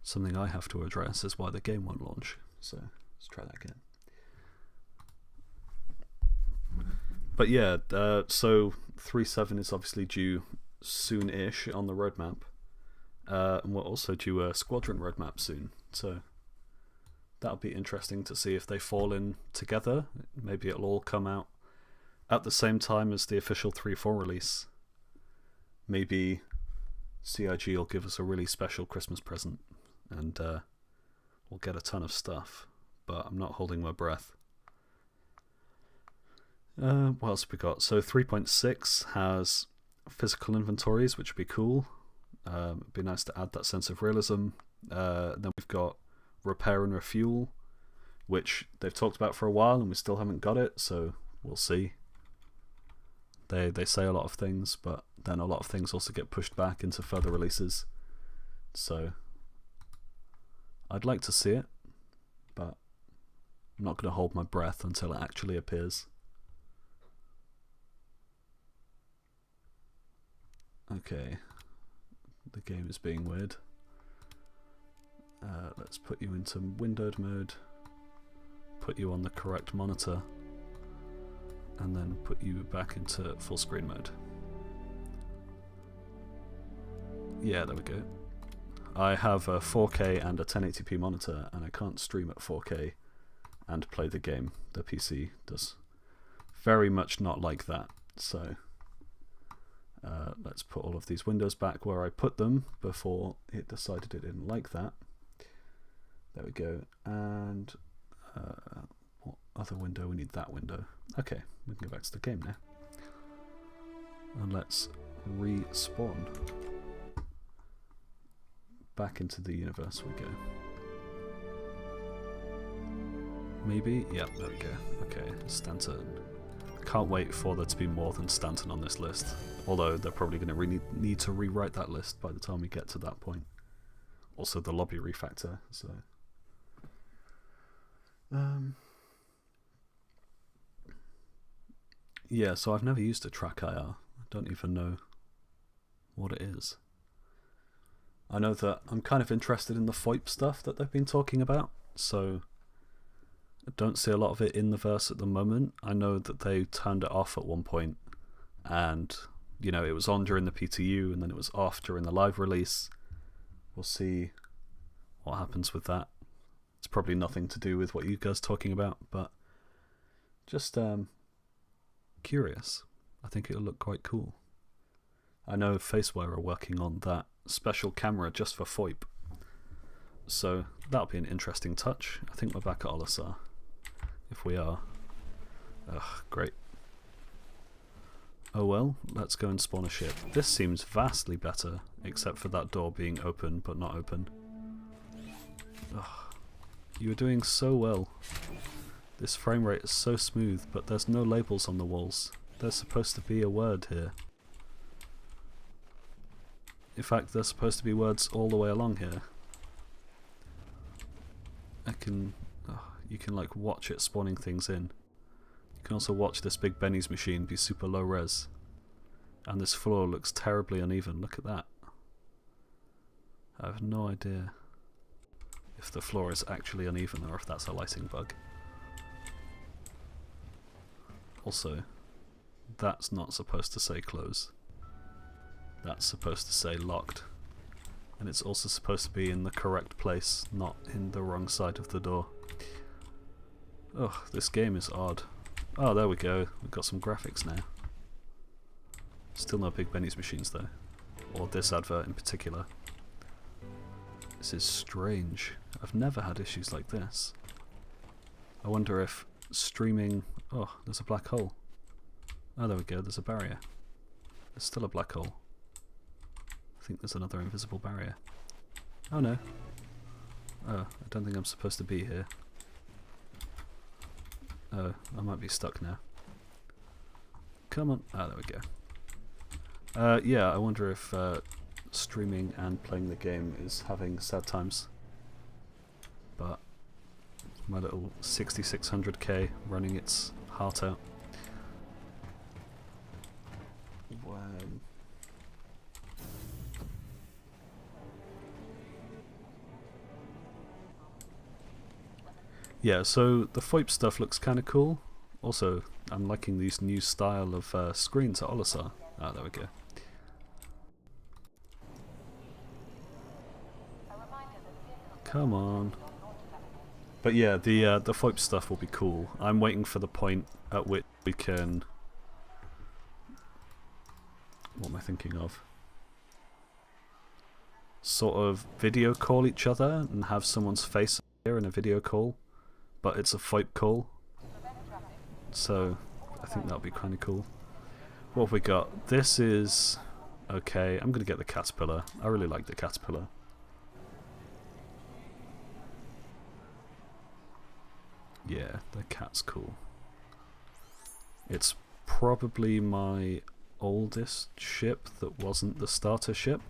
Something I have to address is why the game won't launch. So let's try that again. But yeah, so 3.7 is obviously due soon-ish on the roadmap. And we're also due a squadron roadmap soon. So that'll be interesting to see if they fall in together. Maybe it'll all come out at the same time as the official 3.4 release. Maybe CIG will give us a really special Christmas present and we'll get a ton of stuff. But I'm not holding my breath. What else have we got? So 3.6 has physical inventories, which would be cool. It'd be nice to add that sense of realism. Then we've got repair and refuel, which they've talked about for a while and we still haven't got it, so we'll see. They say a lot of things, but then a lot of things also get pushed back into further releases. So I'd like to see it, but I'm not going to hold my breath until it actually appears. Okay, the game is being weird. Let's put you into windowed mode, put you on the correct monitor, and then put you back into full screen mode. Yeah, there we go. I have a 4K and a 1080p monitor, and I can't stream at 4K and play the game. The PC does very much not like that, so let's put all of these windows back where I put them before it decided it didn't like that. There we go. And what other window? We need that window. Okay, we can go back to the game now. And let's respawn. Back into the universe we go. Maybe? Yep, there we go. Okay, Stanton. Can't wait for there to be more than Stanton on this list. Although they're probably going to need to rewrite that list by the time we get to that point. Also the lobby refactor, so... yeah, so I've never used a track IR. I don't even know what it is. I know that I'm kind of interested in the FOIP stuff that they've been talking about, so I don't see a lot of it in the verse at the moment. I know that they turned it off at one point, and it was on during the PTU, and then it was off during the live release. We'll see what happens with that. It's probably nothing to do with what you guys are talking about, but just curious. I think it'll look quite cool. I know Faceware are working on that special camera just for FOIP, so that'll be an interesting touch. I think we're back at Olisar. If we are, great. Oh well, let's go and spawn a ship. This seems vastly better, except for that door being open but not open. Ugh. You were doing so well. This frame rate is so smooth, but there's no labels on the walls. There's supposed to be a word here. In fact, there's supposed to be words all the way along here. You can like watch it spawning things in. You can also watch this big Benny's machine be super low res. And this floor looks terribly uneven. Look at that. I have no idea if the floor is actually uneven or if that's a lighting bug. Also, that's not supposed to say close. That's supposed to say locked. And it's also supposed to be in the correct place, not in the wrong side of the door. Ugh, this game is odd. Oh, there we go. We've got some graphics now. Still no Big Benny's machines though. Or this advert in particular. This is strange. I've never had issues like this. I wonder if streaming... Oh, there's a black hole. Oh, there we go. There's a barrier. There's still a black hole. I think there's another invisible barrier. Oh no. Oh, I don't think I'm supposed to be here. Oh, I might be stuck now. Come on. Ah, there we go. Yeah, I wonder if streaming and playing the game is having sad times. But my little 6600K running its heart out. Wow. Yeah, so the FOIP stuff looks kind of cool. Also, I'm liking these new style of screens at Olisar. Ah, there we go. Come on. But yeah, the FOIP stuff will be cool. I'm waiting for the point at which we can... What am I thinking of? Sort of video call each other and have someone's face here in a video call. But it's a FOIP call, so I think that'll be kind of cool. What have we got? This is okay. I'm gonna get the caterpillar. I really like the caterpillar. Yeah, the cat's cool. It's probably my oldest ship that wasn't the starter ship.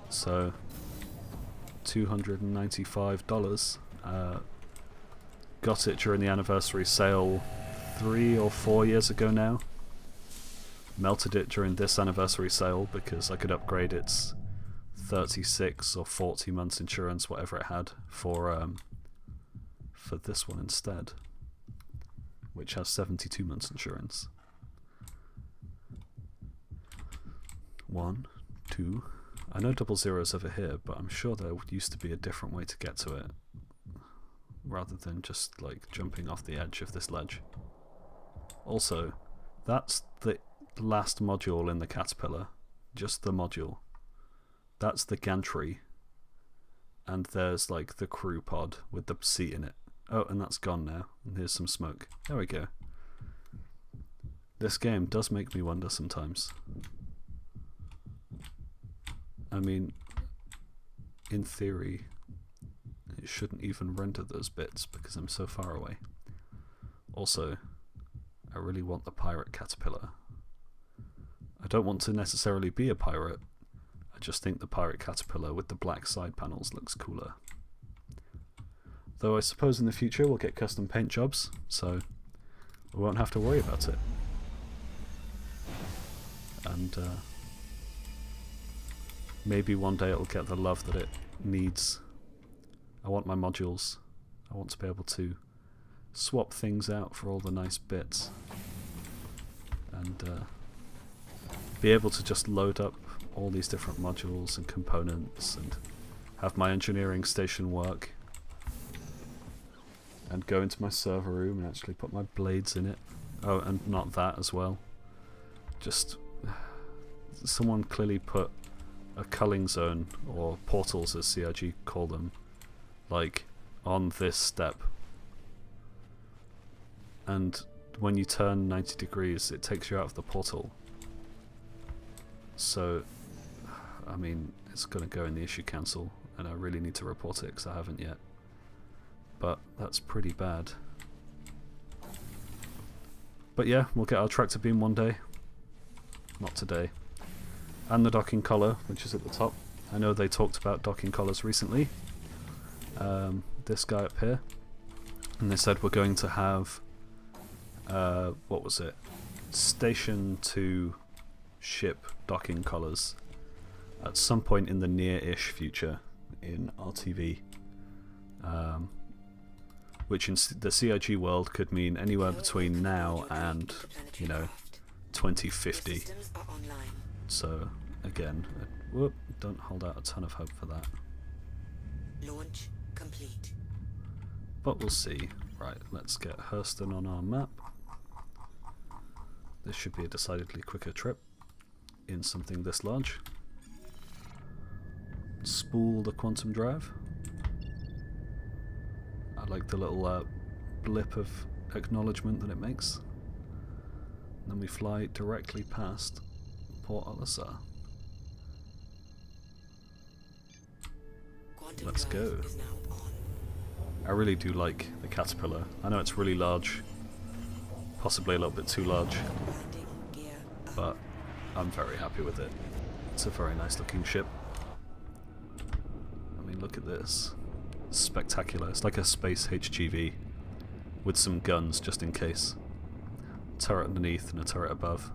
So $295. Got it during the anniversary sale 3 or 4 years ago now. Melted it during this anniversary sale because I could upgrade its 36 or 40 months insurance, whatever it had, for this one instead, which has 72 months insurance. 1, 2. I know 00's over here, but I'm sure there used to be a different way to get to it, rather than just like jumping off the edge of this ledge. Also, that's the last module in the caterpillar, just the module. That's the gantry, and there's like the crew pod with the seat in it. Oh, and that's gone now, and here's some smoke. There we go. This game does make me wonder sometimes. I mean, in theory, it shouldn't even render those bits because I'm so far away. Also, I really want the pirate caterpillar. I don't want to necessarily be a pirate. I just think the pirate caterpillar with the black side panels looks cooler. Though I suppose in the future we'll get custom paint jobs, so we won't have to worry about it. And maybe one day it'll get the love that it needs. I want my modules. I want to be able to swap things out for all the nice bits. And be able to just load up all these different modules and components and have my engineering station work. And go into my server room and actually put my blades in it. Oh, and not that as well. Just... someone clearly put a culling zone, or portals as CIG call them, like, on this step. And when you turn 90 degrees, it takes you out of the portal. So, I mean, it's going to go in the issue cancel, and I really need to report it because I haven't yet. But that's pretty bad. But yeah, we'll get our tractor beam one day. Not today. And the docking collar, which is at the top. I know they talked about docking collars recently. This guy up here. And they said we're going to have... what was it? Station to ship docking collars at some point in the near-ish future in RTV. which in the CIG world could mean anywhere between now and, you know, 2050. So, again, whoop, don't hold out a ton of hope for that. Launch complete. But we'll see. Right, let's get Hurston on our map. This should be a decidedly quicker trip in something this large. Spool the quantum drive. I like the little blip of acknowledgement that it makes. And then we fly directly past Port Olisar. Let's go. I really do like the caterpillar. I know it's really large, possibly a little bit too large, but I'm very happy with it. It's a very nice looking ship. I mean, look at this. Spectacular. It's like a space HGV with some guns just in case. Turret underneath and a turret above.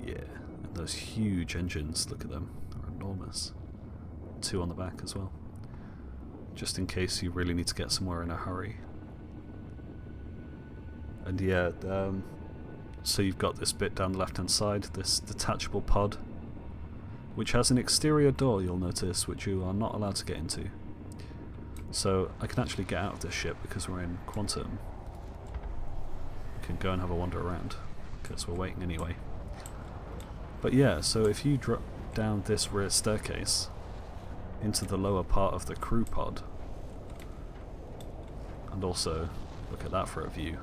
Yeah, and those huge engines, look at them. They're enormous. 2 on the back as well. Just in case you really need to get somewhere in a hurry. And yeah, so you've got this bit down the left hand side, this detachable pod, which has an exterior door, you'll notice, which you are not allowed to get into. So I can actually get out of this ship because we're in Quantum. Can go and have a wander around, because we're waiting anyway. But yeah, so if you drop down this rear staircase into the lower part of the crew pod, and also look at that for a view.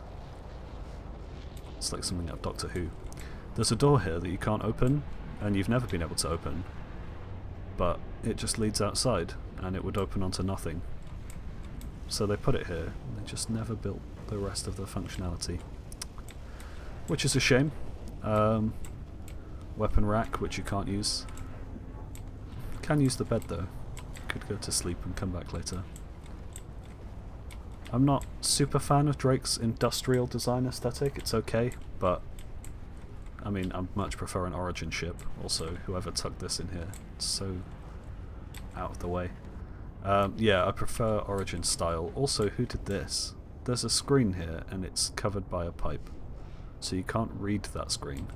It's like something out of Doctor Who. There's a door here that you can't open, and you've never been able to open, but it just leads outside, and it would open onto nothing. So they put it here, and they just never built the rest of the functionality. Which is a shame. Weapon rack, which you can't use. Can use the bed though. Could go to sleep and come back later. I'm not super fan of Drake's industrial design aesthetic. It's okay, but I mean, I much prefer an Origin ship. Also, whoever tucked this in here, it's so out of the way. Yeah, I prefer Origin style. Also, who did this? There's a screen here, and it's covered by a pipe, so you can't read that screen.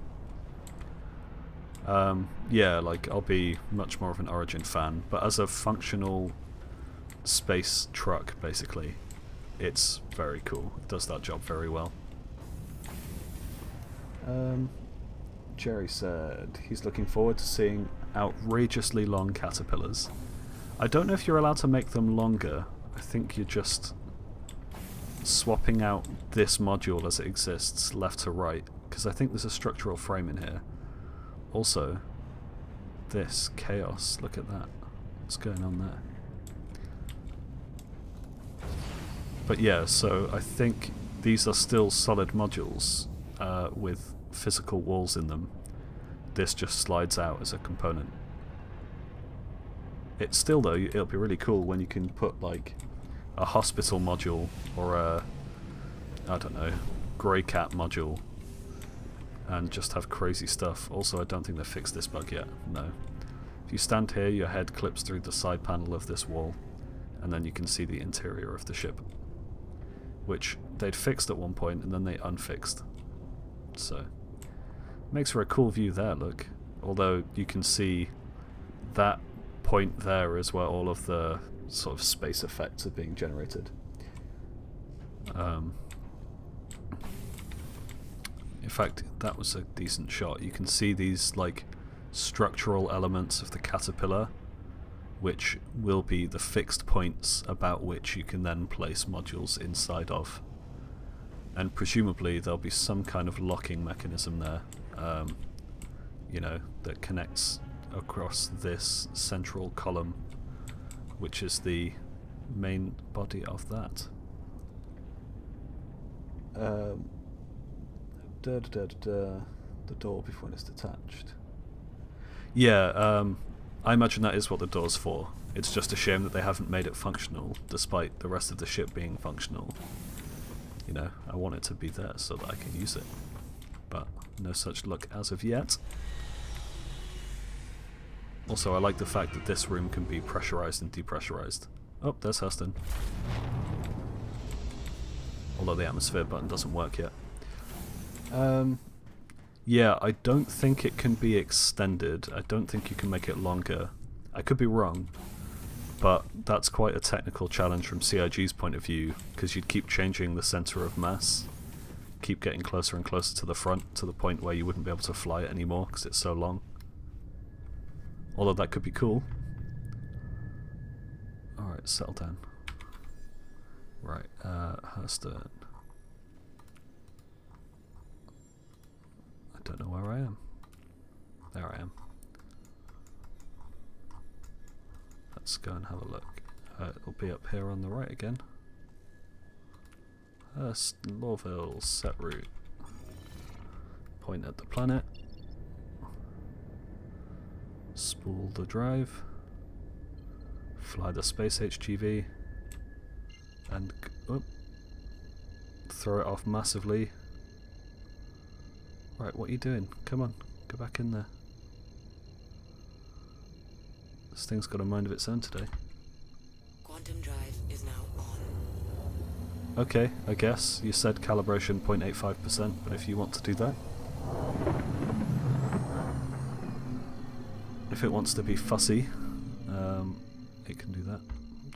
Yeah, like, I'll be much more of an Origin fan, but as a functional space truck, basically, it's very cool. It does that job very well. Jerry said he's looking forward to seeing outrageously long caterpillars. I don't know if you're allowed to make them longer. I think you're just swapping out this module as it exists left to right, because I think there's a structural frame in here. Also, this chaos, look at that. What's going on there? But yeah, so I think these are still solid modules with physical walls in them. This just slides out as a component. It's still, though, it'll be really cool when you can put like a hospital module or a, I don't know, grey cat module and just have crazy stuff. Also, I don't think they've fixed this bug yet, no. If you stand here, your head clips through the side panel of this wall, and then you can see the interior of the ship, which they'd fixed at one point and then they unfixed. So, makes for a cool view there, look. Although you can see that point there is where all of the sort of space effects are being generated. In fact, that was a decent shot. You can see these like structural elements of the caterpillar, which will be the fixed points about which you can then place modules inside of. And presumably there'll be some kind of locking mechanism there, you know, that connects across this central column, which is the main body of that. The door before it's detached. Yeah, I imagine that is what the door's for. It's just a shame that they haven't made it functional, despite the rest of the ship being functional. You know, I want it to be there so that I can use it. But no such luck as of yet. Also, I like the fact that this room can be pressurized and depressurized. Oh, there's Hurston. Although the atmosphere button doesn't work yet. Yeah, I don't think it can be extended. I don't think you can make it longer. I could be wrong, but that's quite a technical challenge from CIG's point of view, because you'd keep changing the center of mass, keep getting closer and closer to the front, to the point where you wouldn't be able to fly it anymore because it's so long. Although that could be cool. Alright, settle down. Right, Hurston. I don't know where I am. There I am. Let's go and have a look. It'll be up here on the right again. Lorville, set route. Point at the planet. Spool the drive. Fly the space HGV. And throw it off massively. Right, what are you doing? Come on, go back in there. This thing's got a mind of its own today. Quantum drive is now on. Okay, I guess. You said calibration 0.85%, but if you want to do that. If it wants to be fussy, it can do that.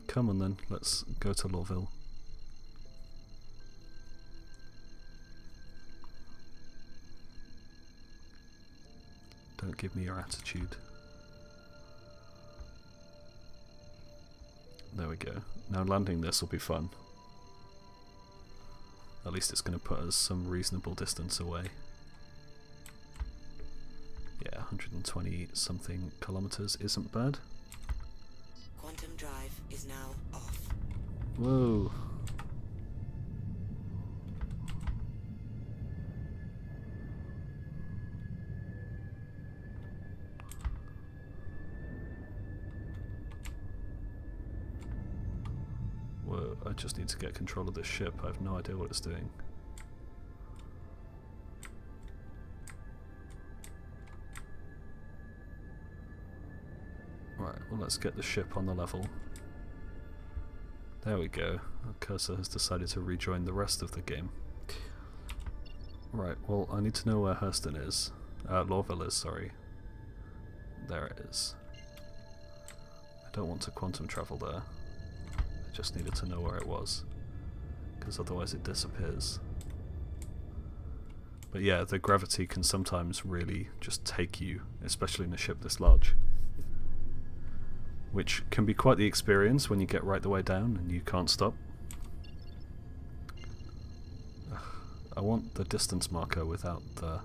Come on then, let's go to Lorville. Don't give me your attitude. There we go. Now landing this will be fun. At least it's going to put us some reasonable distance away. Yeah, 120 something kilometers isn't bad. Quantum drive is now off. Whoa. Whoa, I just need to get control of this ship. I have no idea what it's doing. Right, well let's get the ship on the level. There we go. Our cursor has decided to rejoin the rest of the game. Right, well I need to know where Hurston is. Lorville is, sorry. There it is. I don't want to quantum travel there. I just needed to know where it was, because otherwise it disappears. But yeah, the gravity can sometimes really just take you, especially in a ship this large. Which can be quite the experience when you get right the way down and you can't stop. I want the distance marker without the...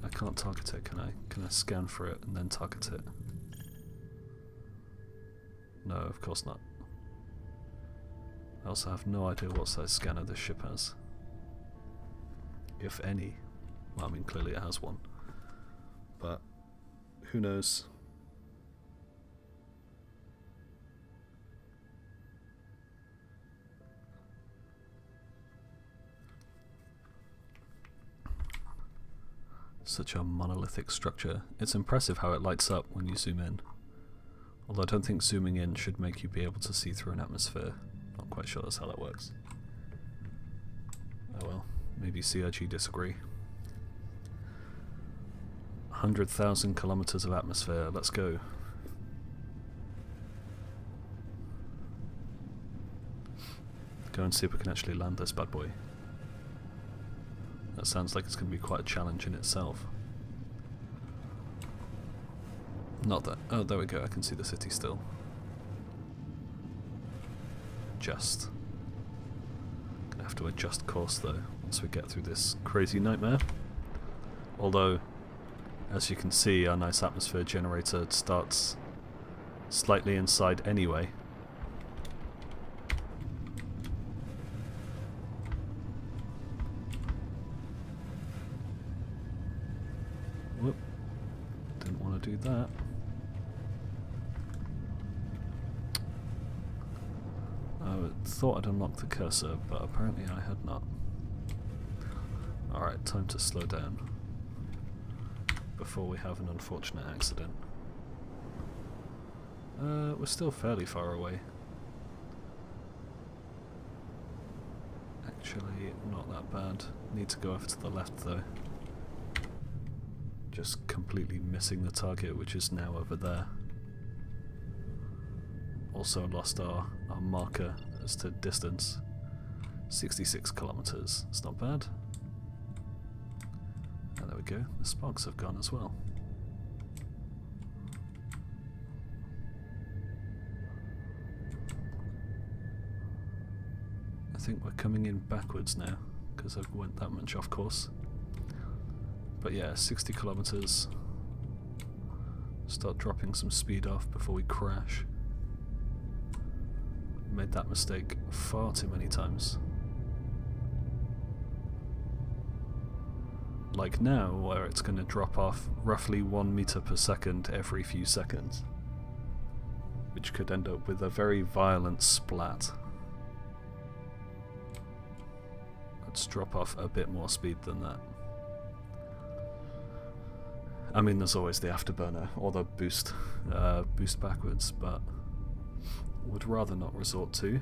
I can't target it, can I? Can I scan for it and then target it? No, of course not. I also have no idea what size scanner this ship has. If any. Well, I mean, clearly it has one. But who knows? Such a monolithic structure. It's impressive how it lights up when you zoom in. Although I don't think zooming in should make you be able to see through an atmosphere. Not quite sure that's how that works. Oh well, maybe CIG disagree. 100,000 kilometers of atmosphere, let's go. Go and see if we can actually land this bad boy. That sounds like it's going to be quite a challenge in itself. Not that... Oh, there we go, I can see the city still. Just. Gonna have to adjust course though, once we get through this crazy nightmare. Although, as you can see, our nice atmosphere generator starts slightly inside anyway. Whoop. Didn't want to do that. I thought I'd unlocked the cursor, but apparently I had not. Alright, time to slow down before we have an unfortunate accident. We're still fairly far away. Actually, not that bad. Need to go over to the left though. Just completely missing the target, which is now over there. Also lost our marker as to distance. 66 kilometers. It's not bad. And there we go. The sparks have gone as well. I think we're coming in backwards now because I went that much off course. But yeah, 60 kilometers. Start dropping some speed off before we crash. Made that mistake far too many times. Like now, where it's going to drop off roughly 1 meter per second every few seconds, which could end up with a very violent splat. Let's drop off a bit more speed than that. I mean, there's always the afterburner or the boost backwards, but would rather not resort to.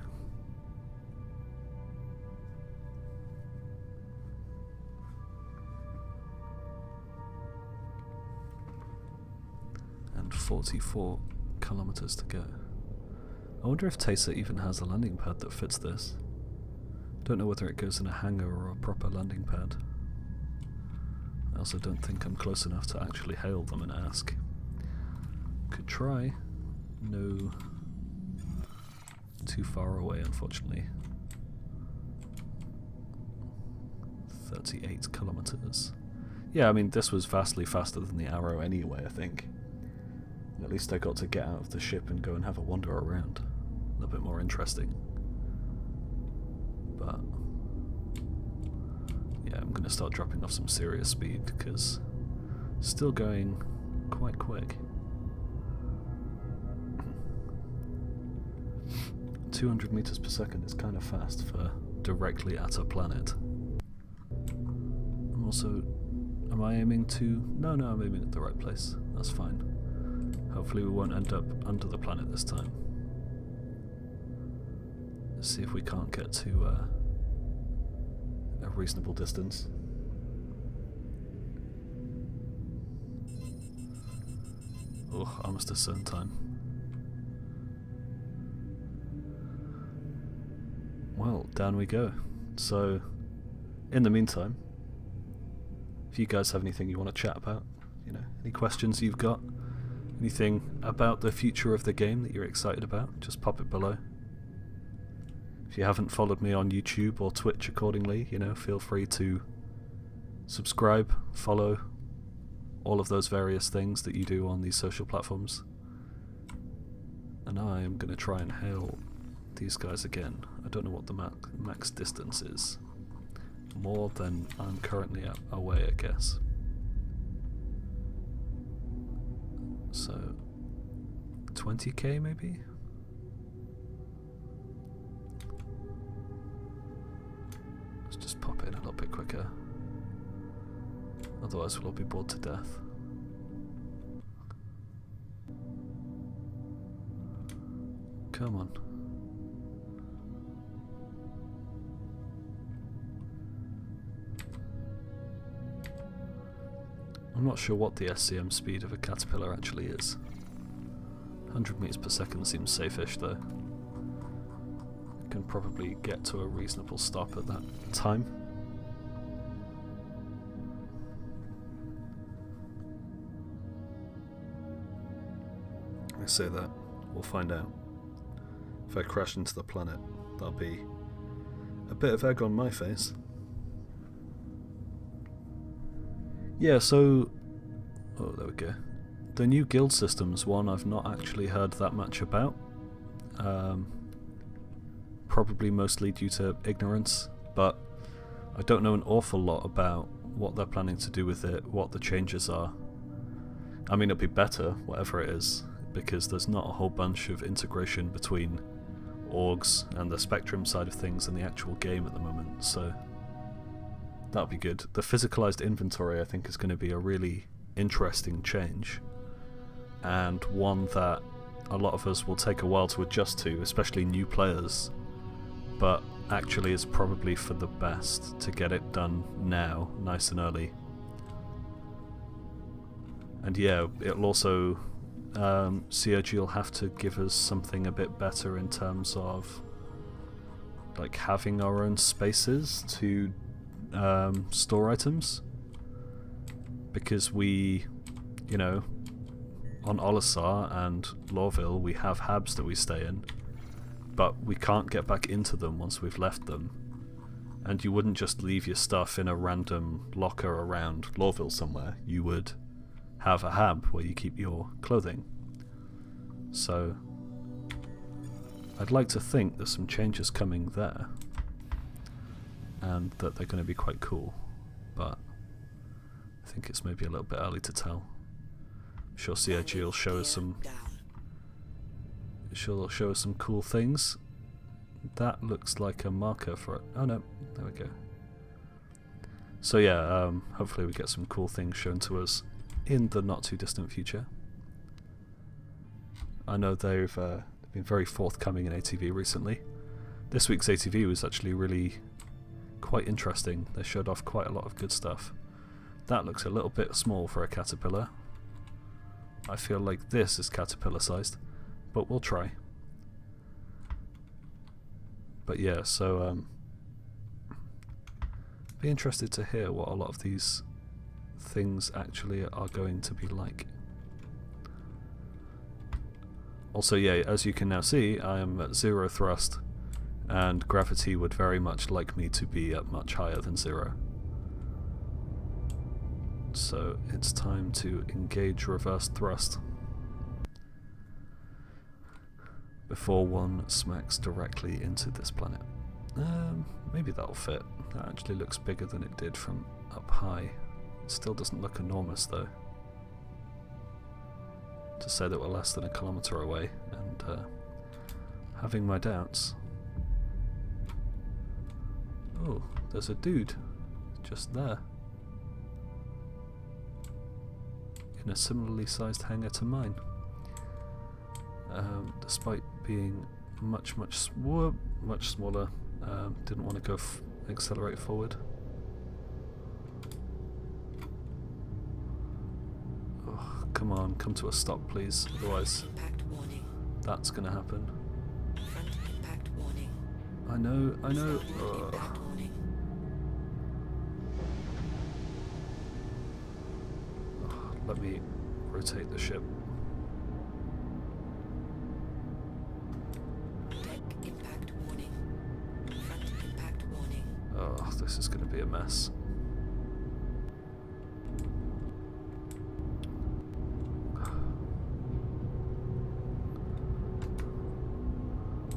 And 44 kilometers to go. I wonder if Taser even has a landing pad that fits this. Don't know whether it goes in a hangar or a proper landing pad. I also don't think I'm close enough to actually hail them and ask. Could try. No. Too far away, unfortunately. 38 kilometers. Yeah, I mean, this was vastly faster than the Arrow anyway, I think. At least I got to get out of the ship and go and have a wander around. A little bit more interesting. But yeah, I'm going to start dropping off some serious speed because still going quite quick. 200 meters per second is kind of fast for directly at a planet. I'm also... Am I aiming to... No, I'm aiming at the right place. That's fine. Hopefully we won't end up under the planet this time. Let's see if we can't get to a reasonable distance. Oh, almost a certain time. Well, down we go. So, in the meantime, if you guys have anything you want to chat about, you know, any questions you've got, anything about the future of the game that you're excited about, just pop it below. If you haven't followed me on YouTube or Twitch accordingly, you know, feel free to subscribe, follow, all of those various things that you do on these social platforms. And I am going to try and hail these guys again. I don't know what the max distance is. More than I'm currently away, I guess. So, 20k maybe? Let's just pop it in a little bit quicker. Otherwise we'll all be bored to death. Come on. I'm not sure what the SCM speed of a caterpillar actually is. 100 meters per second seems safe-ish though. Can probably get to a reasonable stop at that time. I say that, we'll find out. If I crash into the planet, that'll be a bit of egg on my face. Yeah, so... Oh, there we go. The new guild system's one I've not actually heard that much about. Probably mostly due to ignorance, but I don't know an awful lot about what they're planning to do with it, what the changes are. I mean, it'll be better, whatever it is, because there's not a whole bunch of integration between orgs and the Spectrum side of things and the actual game at the moment, so that'll be good. The physicalized inventory I think is going to be a really interesting change, and one that a lot of us will take a while to adjust to, especially new players, but actually is probably for the best to get it done now, nice and early. And yeah, it'll also, COG will have to give us something a bit better in terms of like having our own spaces to store items, because we, you know, on Olisar and Lorville we have habs that we stay in, but we can't get back into them once we've left them. And you wouldn't just leave your stuff in a random locker around Lorville somewhere. You would have a hab where you keep your clothing. So I'd like to think there's some changes coming there, and that they're going to be quite cool, but I think it's maybe a little bit early to tell. I'm sure CIG will show us some. She'll show us some cool things. That looks like a marker for it. Oh no, there we go. So yeah, hopefully we get some cool things shown to us in the not too distant future. I know they've been very forthcoming in ATV recently. This week's ATV was actually really quite interesting. They showed off quite a lot of good stuff. That looks a little bit small for a caterpillar. I feel like this is caterpillar sized, but we'll try. But yeah, so be interested to hear what a lot of these things actually are going to be like. Also, yeah, as you can now see, I am at 0 thrust, and gravity would very much like me to be at much higher than 0. So it's time to engage reverse thrust before one smacks directly into this planet. Maybe that'll fit. That actually looks bigger than it did from up high. It still doesn't look enormous though. To say that we're less than a kilometre away, and having my doubts. Oh, there's a dude just there. In a similarly sized hangar to mine. Despite being much smaller, didn't want to go accelerate forward. Oh, come on, come to a stop please, otherwise that's gonna happen. I know. Ugh. Let me rotate the ship. Oh, this is going to be a mess.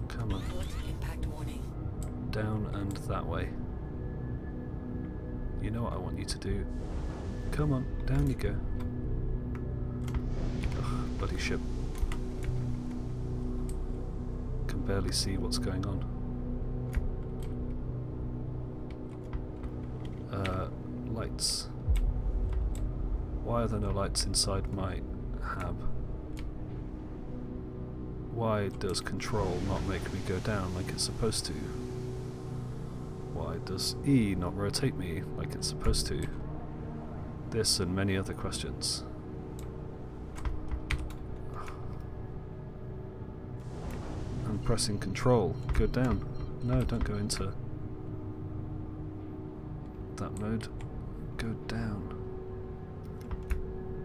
Come on. Down and that way. You know what I want you to do. Come on, down you go. Ugh, bloody ship. Can barely see what's going on. Lights. Why are there no lights inside my hab? Why does control not make me go down like it's supposed to? Why does E not rotate me like it's supposed to? This and many other questions. I'm pressing control. Go down. No, don't go into that mode. Go down.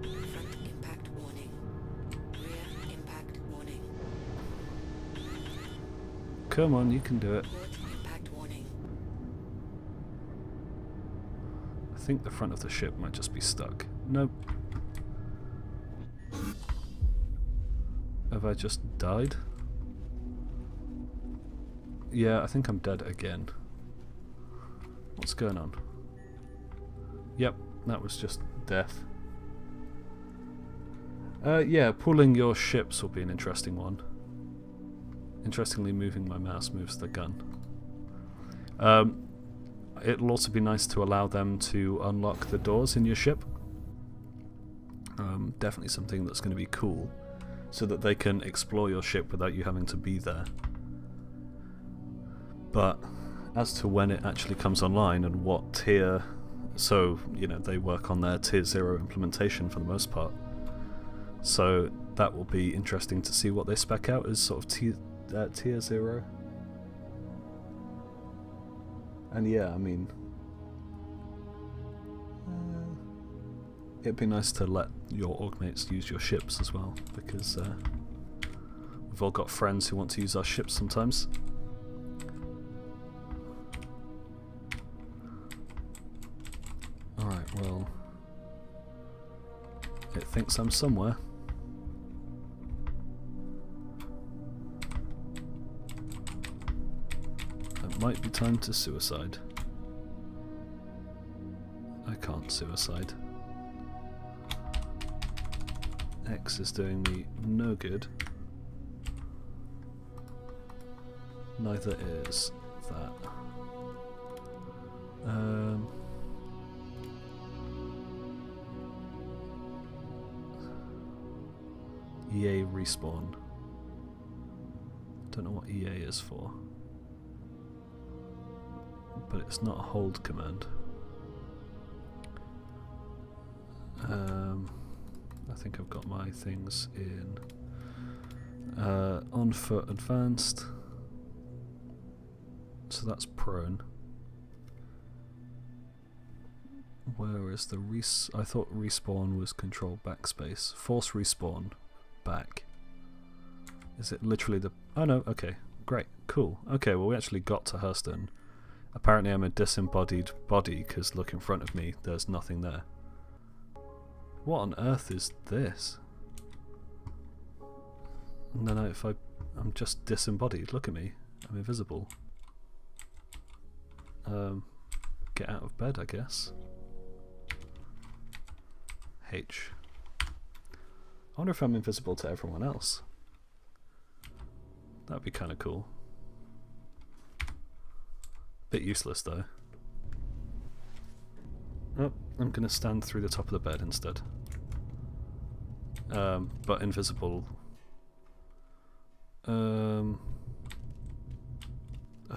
Front impact warning. Rear impact warning. Come on, you can do it. Port impact warning. I think the front of the ship might just be stuck. Nope. Have I just died? Yeah, I think I'm dead again. What's going on? Yep, that was just death. Yeah, pulling your ships will be an interesting one. Interestingly, moving my mouse moves the gun. It'll also be nice to allow them to unlock the doors in your ship. Definitely something that's going to be cool. so that they can explore your ship without you having to be there. But as to when it actually comes online and what tier, so, you know, they work on their tier 0 implementation for the most part. So that will be interesting to see what they spec out as sort of tier 0. And yeah, I mean, it'd be nice to let your Augmates use your ships as well, because we've all got friends who want to use our ships sometimes. Alright, well, it thinks I'm somewhere. It might be time to suicide. I can't suicide. X is doing me no good. Neither is that. EA respawn. Don't know what EA is for. But it's not a hold command. I think I've got my things in on foot advanced, so that's prone. Where is the I thought respawn was control backspace. Force respawn back. Is it literally the... oh no, okay, great, cool. Okay, well we actually got to Hurston. Apparently I'm a disembodied body because look in front of me, there's nothing there. What on earth is this? And then I'm just disembodied, look at me, I'm invisible. Get out of bed, I guess. H. I wonder if I'm invisible to everyone else. That'd be kind of cool. Bit useless though. Oh, I'm gonna stand through the top of the bed instead. But invisible.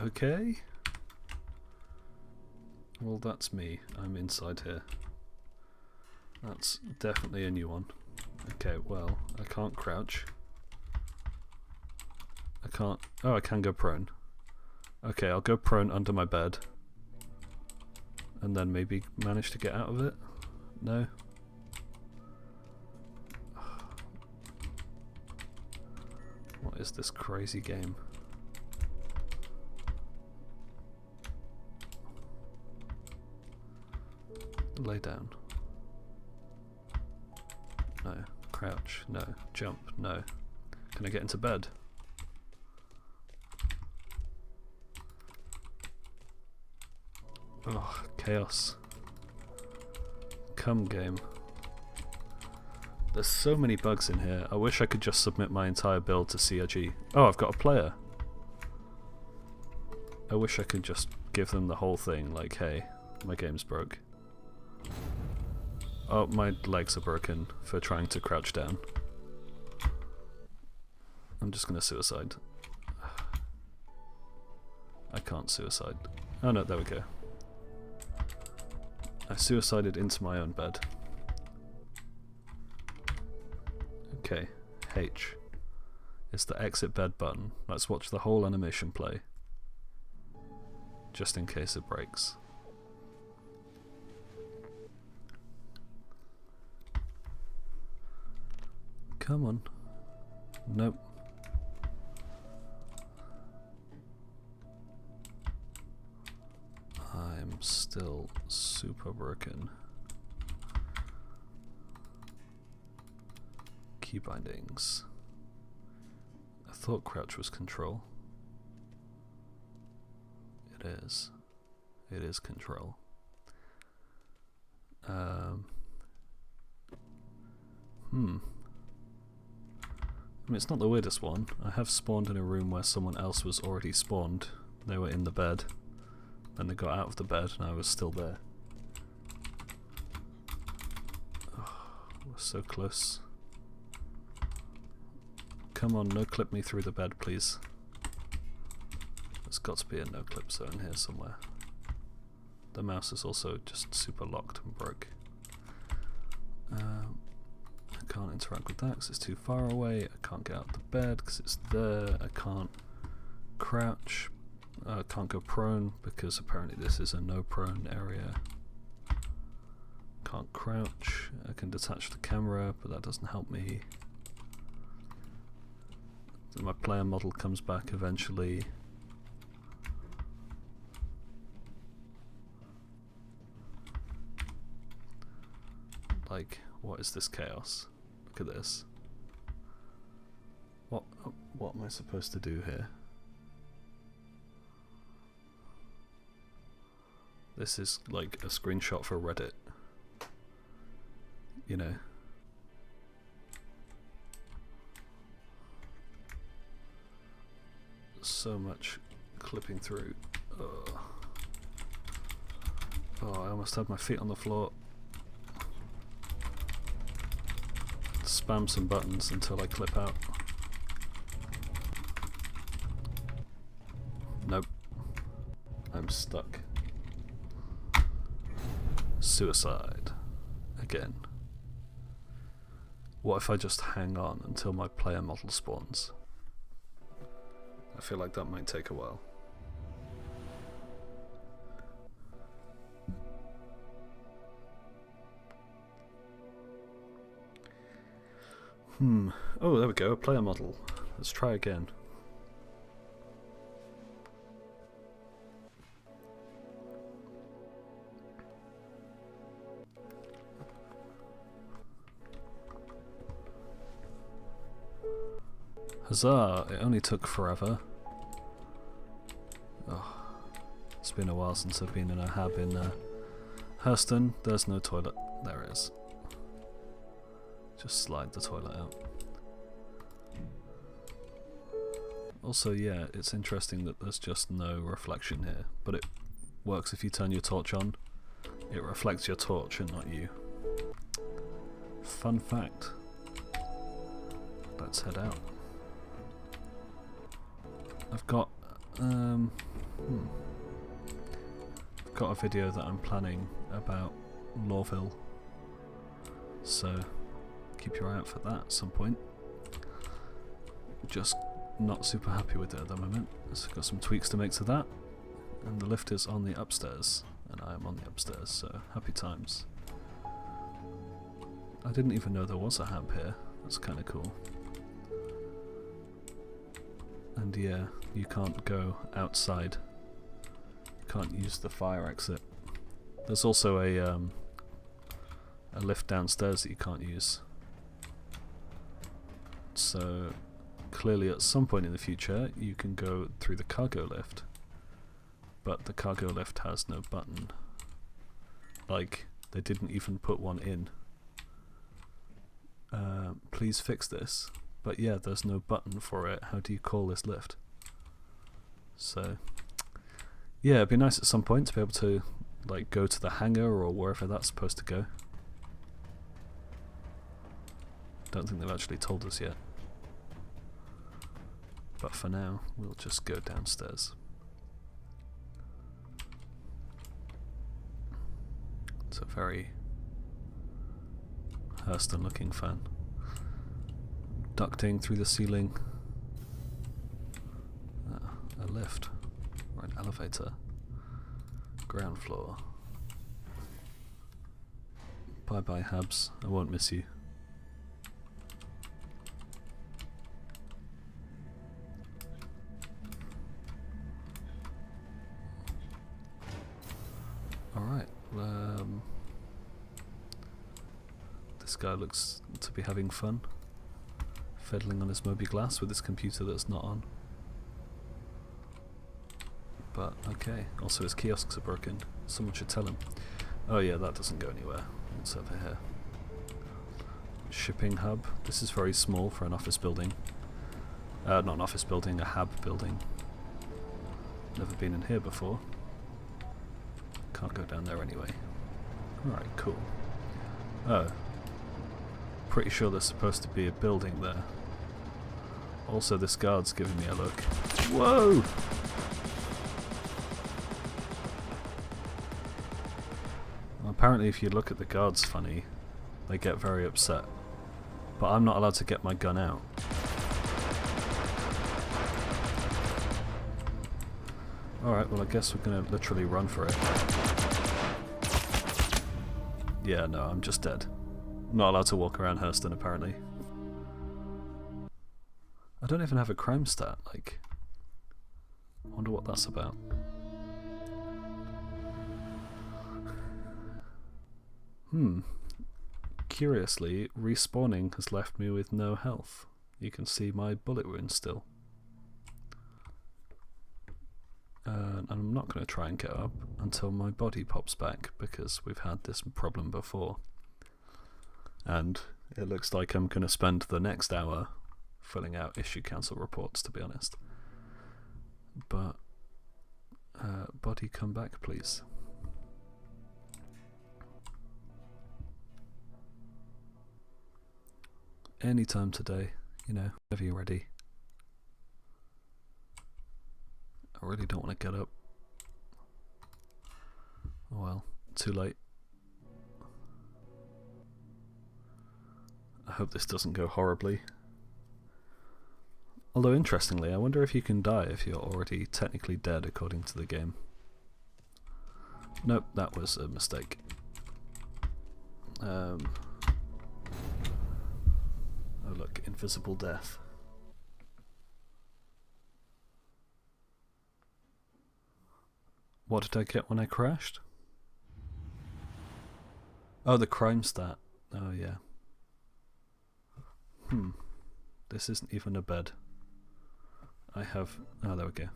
Okay. Well, that's me. I'm inside here. That's definitely a new one. Okay, well, I can't crouch. I can't... oh, I can go prone. Okay, I'll go prone under my bed. And then maybe manage to get out of it? No? What is this crazy game? Lay down. No. Crouch. No. Jump. No. Can I get into bed? Oh, chaos. Come game. There's so many bugs in here. I wish I could just submit my entire build to CRG. Oh, I've got a player. I wish I could just give them the whole thing, like, hey, my game's broke. Oh, my legs are broken for trying to crouch down. I'm just gonna suicide. I can't suicide. Oh no, there we go. I suicided into my own bed. Okay, H. It's the exit bed button. Let's watch the whole animation play. Just in case it breaks. Come on. Nope. I'm still super broken. Key bindings. I thought crouch was control. It is. It is control. I mean, it's not the weirdest one. I have spawned in a room where someone else was already spawned. They were in the bed. Then they got out of the bed and I was still there. Oh, we're so close. come on, no clip me through the bed, please. There's got to be a no clip zone here somewhere. The mouse is also just super locked and broke. I can't interact with that because it's too far away. I can't get out of the bed because it's there. I can't crouch. I can't go prone because apparently this is a no prone area. Can't crouch. I can detach the camera, but that doesn't help me. So my player model comes back eventually. Like, what is this chaos? Look at this. What am I supposed to do here? This is like a screenshot for Reddit. You know. So much clipping through. Ugh. Oh, I almost had my feet on the floor. Spam some buttons until I clip out. Nope. I'm stuck. Suicide. Again. What if I just hang on until my player model spawns? I feel like that might take a while. Oh, there we go, a player model. Let's try again. Huzzah! It only took forever. Oh, it's been a while since I've been in a hab in Hurston. There's no toilet. There is. Just slide the toilet out. Also, yeah, it's interesting that there's just no reflection here, but it works if you turn your torch on. It reflects your torch and not you. Fun fact. Let's head out. I've got I've got a video that I'm planning about Lawville, so keep your eye out for that at some point. Just not super happy with it at the moment, so I've got some tweaks to make to that, and the lift is on the upstairs, and I am on the upstairs, so happy times. I didn't even know there was a hab here. That's kind of cool. And yeah, you can't go outside. You can't use the fire exit. There's also a lift downstairs that you can't use. So clearly at some point in the future you can go through the cargo lift, but the cargo lift has no button. Like, they didn't even put one in. Please fix this. But yeah, there's no button for it. How do you call this lift? So yeah, it'd be nice at some point to be able to like go to the hangar or wherever that's supposed to go. Don't think they've actually told us yet. But for now, we'll just go downstairs. It's a very Hurston looking fan. Ducting through the ceiling. A lift. Or an elevator. Ground floor. Bye bye, Habs. I won't miss you. Alright. This guy looks to be having fun. Fiddling on his Moby Glass with his computer that's not on. But okay, also his kiosks are broken. Someone should tell him. Oh yeah, that doesn't go anywhere. It's over here. Shipping hub. This is very small for an office building. Not an office building, a hab building. Never been in here before. Can't go down there anyway. Alright, cool. Oh. Pretty sure there's supposed to be a building there. Also, this guard's giving me a look. Whoa! Well, apparently if you look at the guards funny, they get very upset. But I'm not allowed to get my gun out. Alright, well I guess we're gonna literally run for it. Yeah, no, I'm just dead. Not allowed to walk around Hurston, apparently. I don't even have a crime stat, like... I wonder what that's about. Curiously, respawning has left me with no health. You can see my bullet wound still. And I'm not going to try and get up until my body pops back, because we've had this problem before. And it looks like I'm going to spend the next hour filling out issue council reports, to be honest. But, body come back, please. Anytime today, you know, whenever you're ready. I really don't want to get up. Oh well, too late. I hope this doesn't go horribly. Although interestingly, I wonder if you can die if you're already technically dead according to the game. Nope, that was a mistake. Oh look, invisible death. What did I get when I crashed? Oh, the crime stat. Oh yeah. This isn't even a bed. I have... oh, there we go.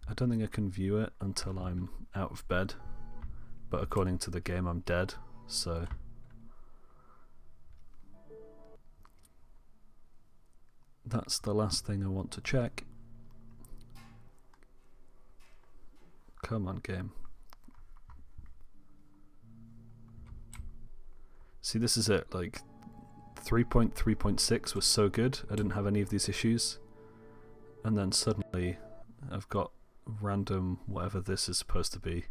I don't think I can view it until I'm out of bed. But according to the game I'm dead, so... that's the last thing I want to check. Come on, game. See, this is it, like 3.3.6 was so good, I didn't have any of these issues, and then suddenly I've got random, whatever this is supposed to be,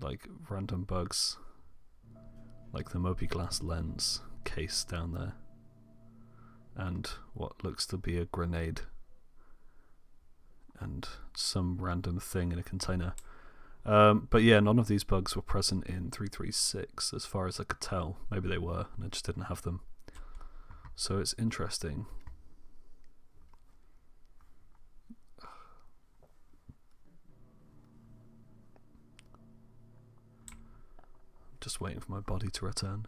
like random bugs, like the Moby-Glass lens case down there, and what looks to be a grenade, and some random thing in a container. But yeah, none of these bugs were present in 3.3.6 as far as I could tell. Maybe they were, and I just didn't have them. So it's interesting. Just waiting for my body to return.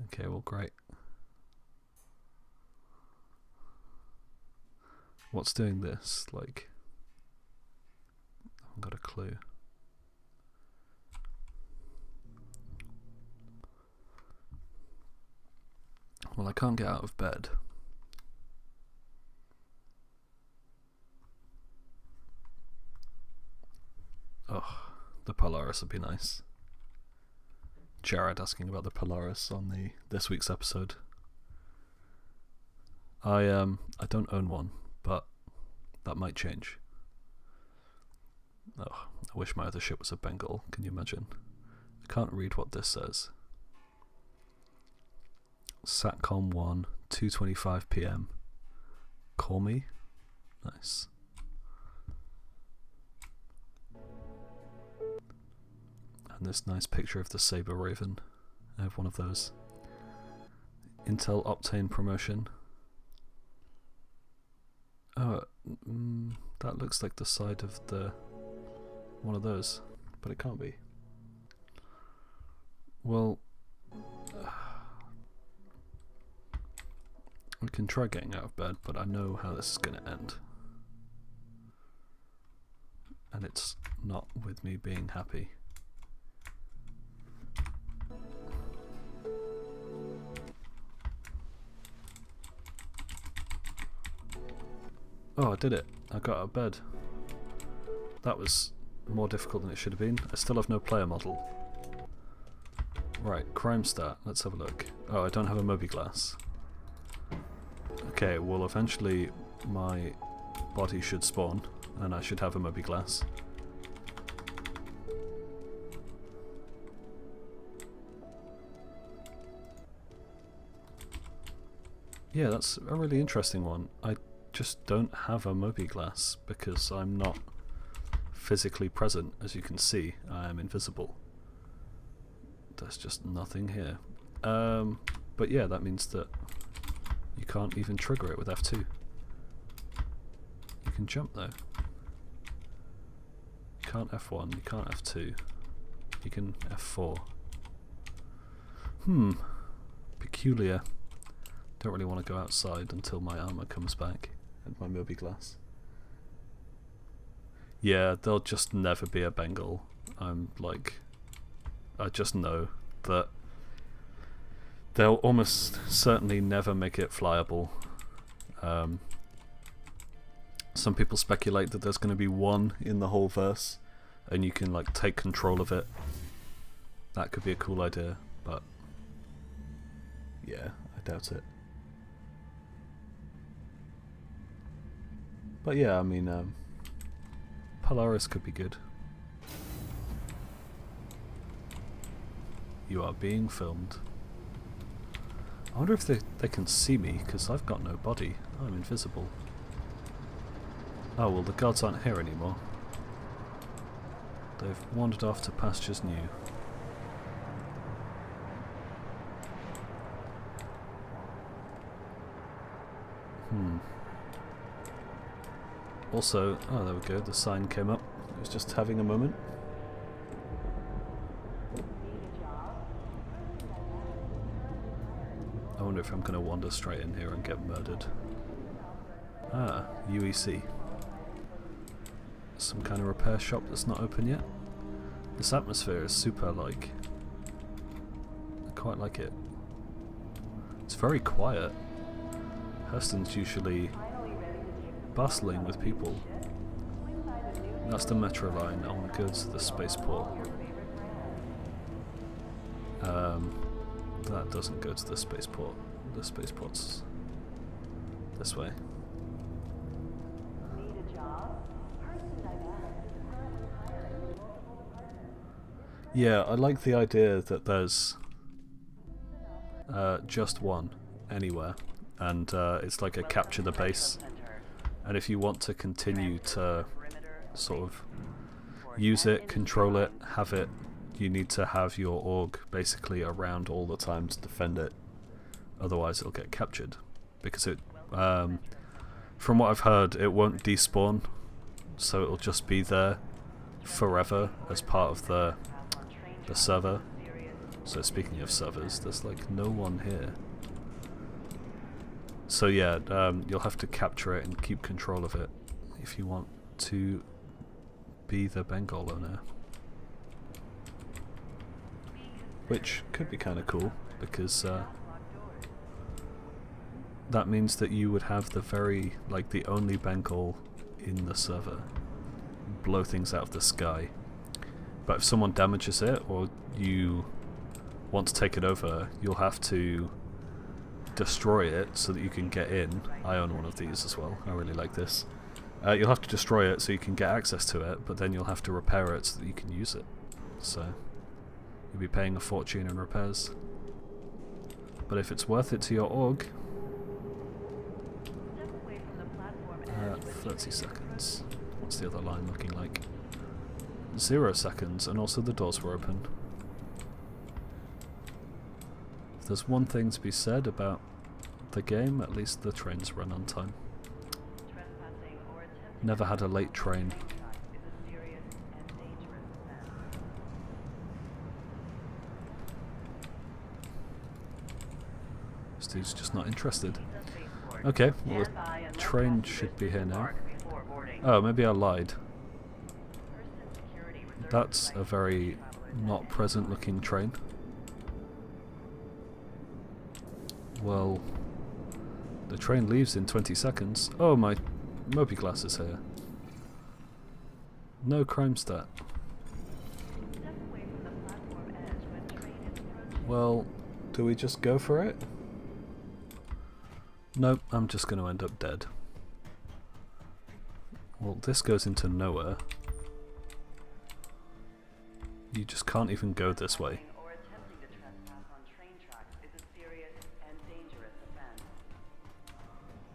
Okay, well, great. What's doing this? Like, I haven't got a clue. Well, I can't get out of bed. Oh, the Polaris would be nice. Jared asking about the Polaris on this week's episode. I don't own one, but that might change. Oh, I wish my other ship was a Bengal, can you imagine? I can't read what this says. Satcom 1, 2:25 PM. Call me? Nice. And this nice picture of the Saber Raven. I have one of those. Intel Optane promotion. Oh, that looks like the side of the one of those, but it can't be. Well, we can try getting out of bed, but I know how this is going to end. And it's not with me being happy. Oh, I did it. I got out of bed. That was more difficult than it should have been. I still have no player model. Right, crime stat. Let's have a look. Oh, I don't have a Moby-Glass. Okay, well eventually my body should spawn and I should have a Moby Glass. Yeah, that's a really interesting one. I just don't have a Moby Glass because I'm not physically present. As you can see, I am invisible. There's just nothing here. But yeah, that means that you can't even trigger it with F2. You can jump though. You can't F1, you can't F2. You can F4. Peculiar. Don't really want to go outside until my armor comes back and my Moby Glass. Yeah, there'll just never be a Bengal. I just know that they'll almost certainly never make it flyable. Some people speculate that there's going to be one in the whole verse and you can like take control of it. That could be a cool idea, but yeah, I doubt it. But yeah, I mean, Polaris could be good. You are being filmed. I wonder if they can see me, because I've got no body. I'm invisible. Oh, well, the gods aren't here anymore. They've wandered off to pastures new. Also, oh there we go, the sign came up. It was just having a moment. I wonder if I'm going to wander straight in here and get murdered. Ah, UEC. Some kind of repair shop that's not open yet. This atmosphere is super, like... I quite like it. It's very quiet. Hurston's usually bustling with people. That's the metro line. I want to go to the spaceport. That doesn't go to the spaceport. The spaceport's this way. Yeah, I like the idea that there's just one anywhere, and it's like a capture the base. And if you want to continue to sort of use it, control it, have it, you need to have your org basically around all the time to defend it. Otherwise it'll get captured. Because it, from what I've heard, it won't despawn, so it'll just be there forever as part of the server. So speaking of servers, there's like no one here. So yeah, you'll have to capture it and keep control of it if you want to be the Bengal owner. Which could be kind of cool, because that means that you would have the only Bengal in the server. Blow things out of the sky. But if someone damages it, or you want to take it over, you'll have to destroy it so that you can get in. I own one of these as well, I really like this. You'll have to destroy it so you can get access to it, but then you'll have to repair it so that you can use it. So you'll be paying a fortune in repairs. But if it's worth it to your org, 30 seconds. What's the other line looking like? 0 seconds, and also the doors were open. If there's one thing to be said about the game, at least the trains run on time. Never had a late train. This dude's just not interested. Okay, well the train should be here now. Oh, maybe I lied. That's a very not present looking train. Well, the train leaves in 20 seconds. Oh, my Moby Glass is here. No crime stat. Well, do we just go for it? Nope, I'm just going to end up dead. Well, this goes into nowhere. You just can't even go this way.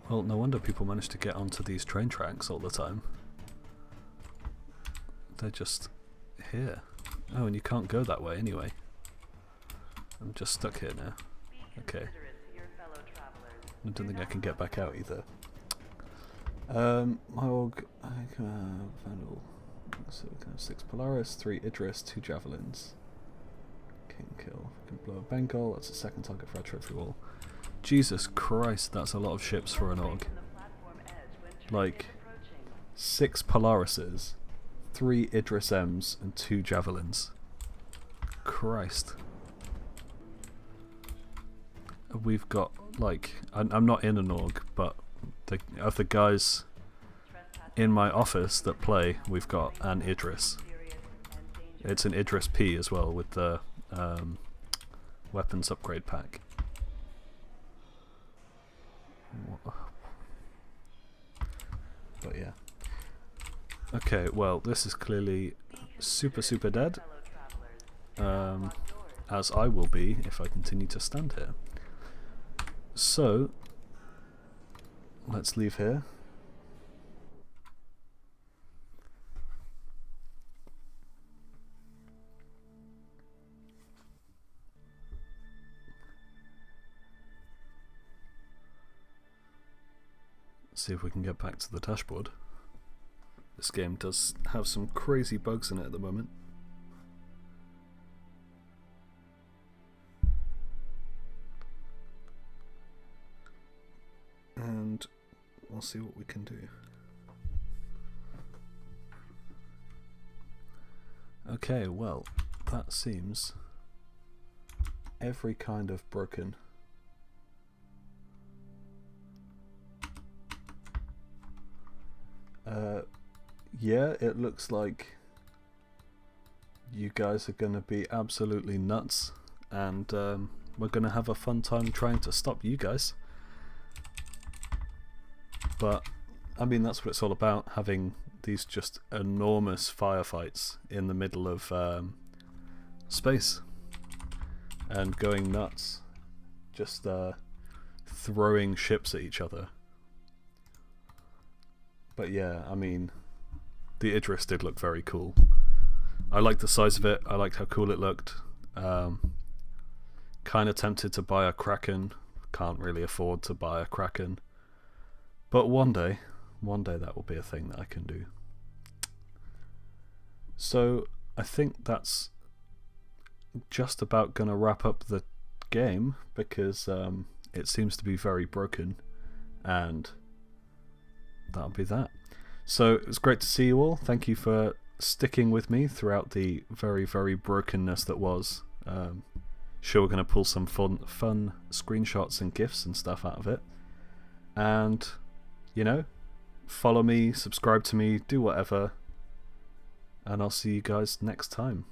Well, no wonder people manage to get onto these train tracks all the time. They're just here. Oh, and you can't go that way anyway. I'm just stuck here now. Okay. I don't think I can get back out either. My org... Vandal. So we can have 6 Polaris, 3 Idris, 2 Javelins. King kill. We can blow a Bengal, that's a second target for our trophy wall. Jesus Christ, that's a lot of ships for an org. Like, 6 Polarises, 3 Idris M's, and 2 Javelins. Christ. We've got, like, I'm not in an org, but of the guys in my office that play, we've got an Idris. It's an Idris P as well with the weapons upgrade pack. But yeah. Okay, well, this is clearly super dead. As I will be if I continue to stand here. So, let's leave here. See if we can get back to the dashboard. This game does have some crazy bugs in it at the moment. And we'll see what we can do. Okay, well, that seems every kind of broken. Yeah, it looks like you guys are going to be absolutely nuts, and we're going to have a fun time trying to stop you guys. But, I mean, that's what it's all about, having these just enormous firefights in the middle of space, and going nuts, just throwing ships at each other. But yeah, I mean, the Idris did look very cool. I liked the size of it, I liked how cool it looked. Kind of tempted to buy a Kraken, can't really afford to buy a Kraken. But one day that will be a thing that I can do. So I think that's just about going to wrap up the game, because it seems to be very broken, and that'll be that. So it was great to see you all. Thank you for sticking with me throughout the very brokenness that was. Sure, we're going to pull some fun screenshots and GIFs and stuff out of it. And, you know, follow me, subscribe to me, do whatever. And I'll see you guys next time.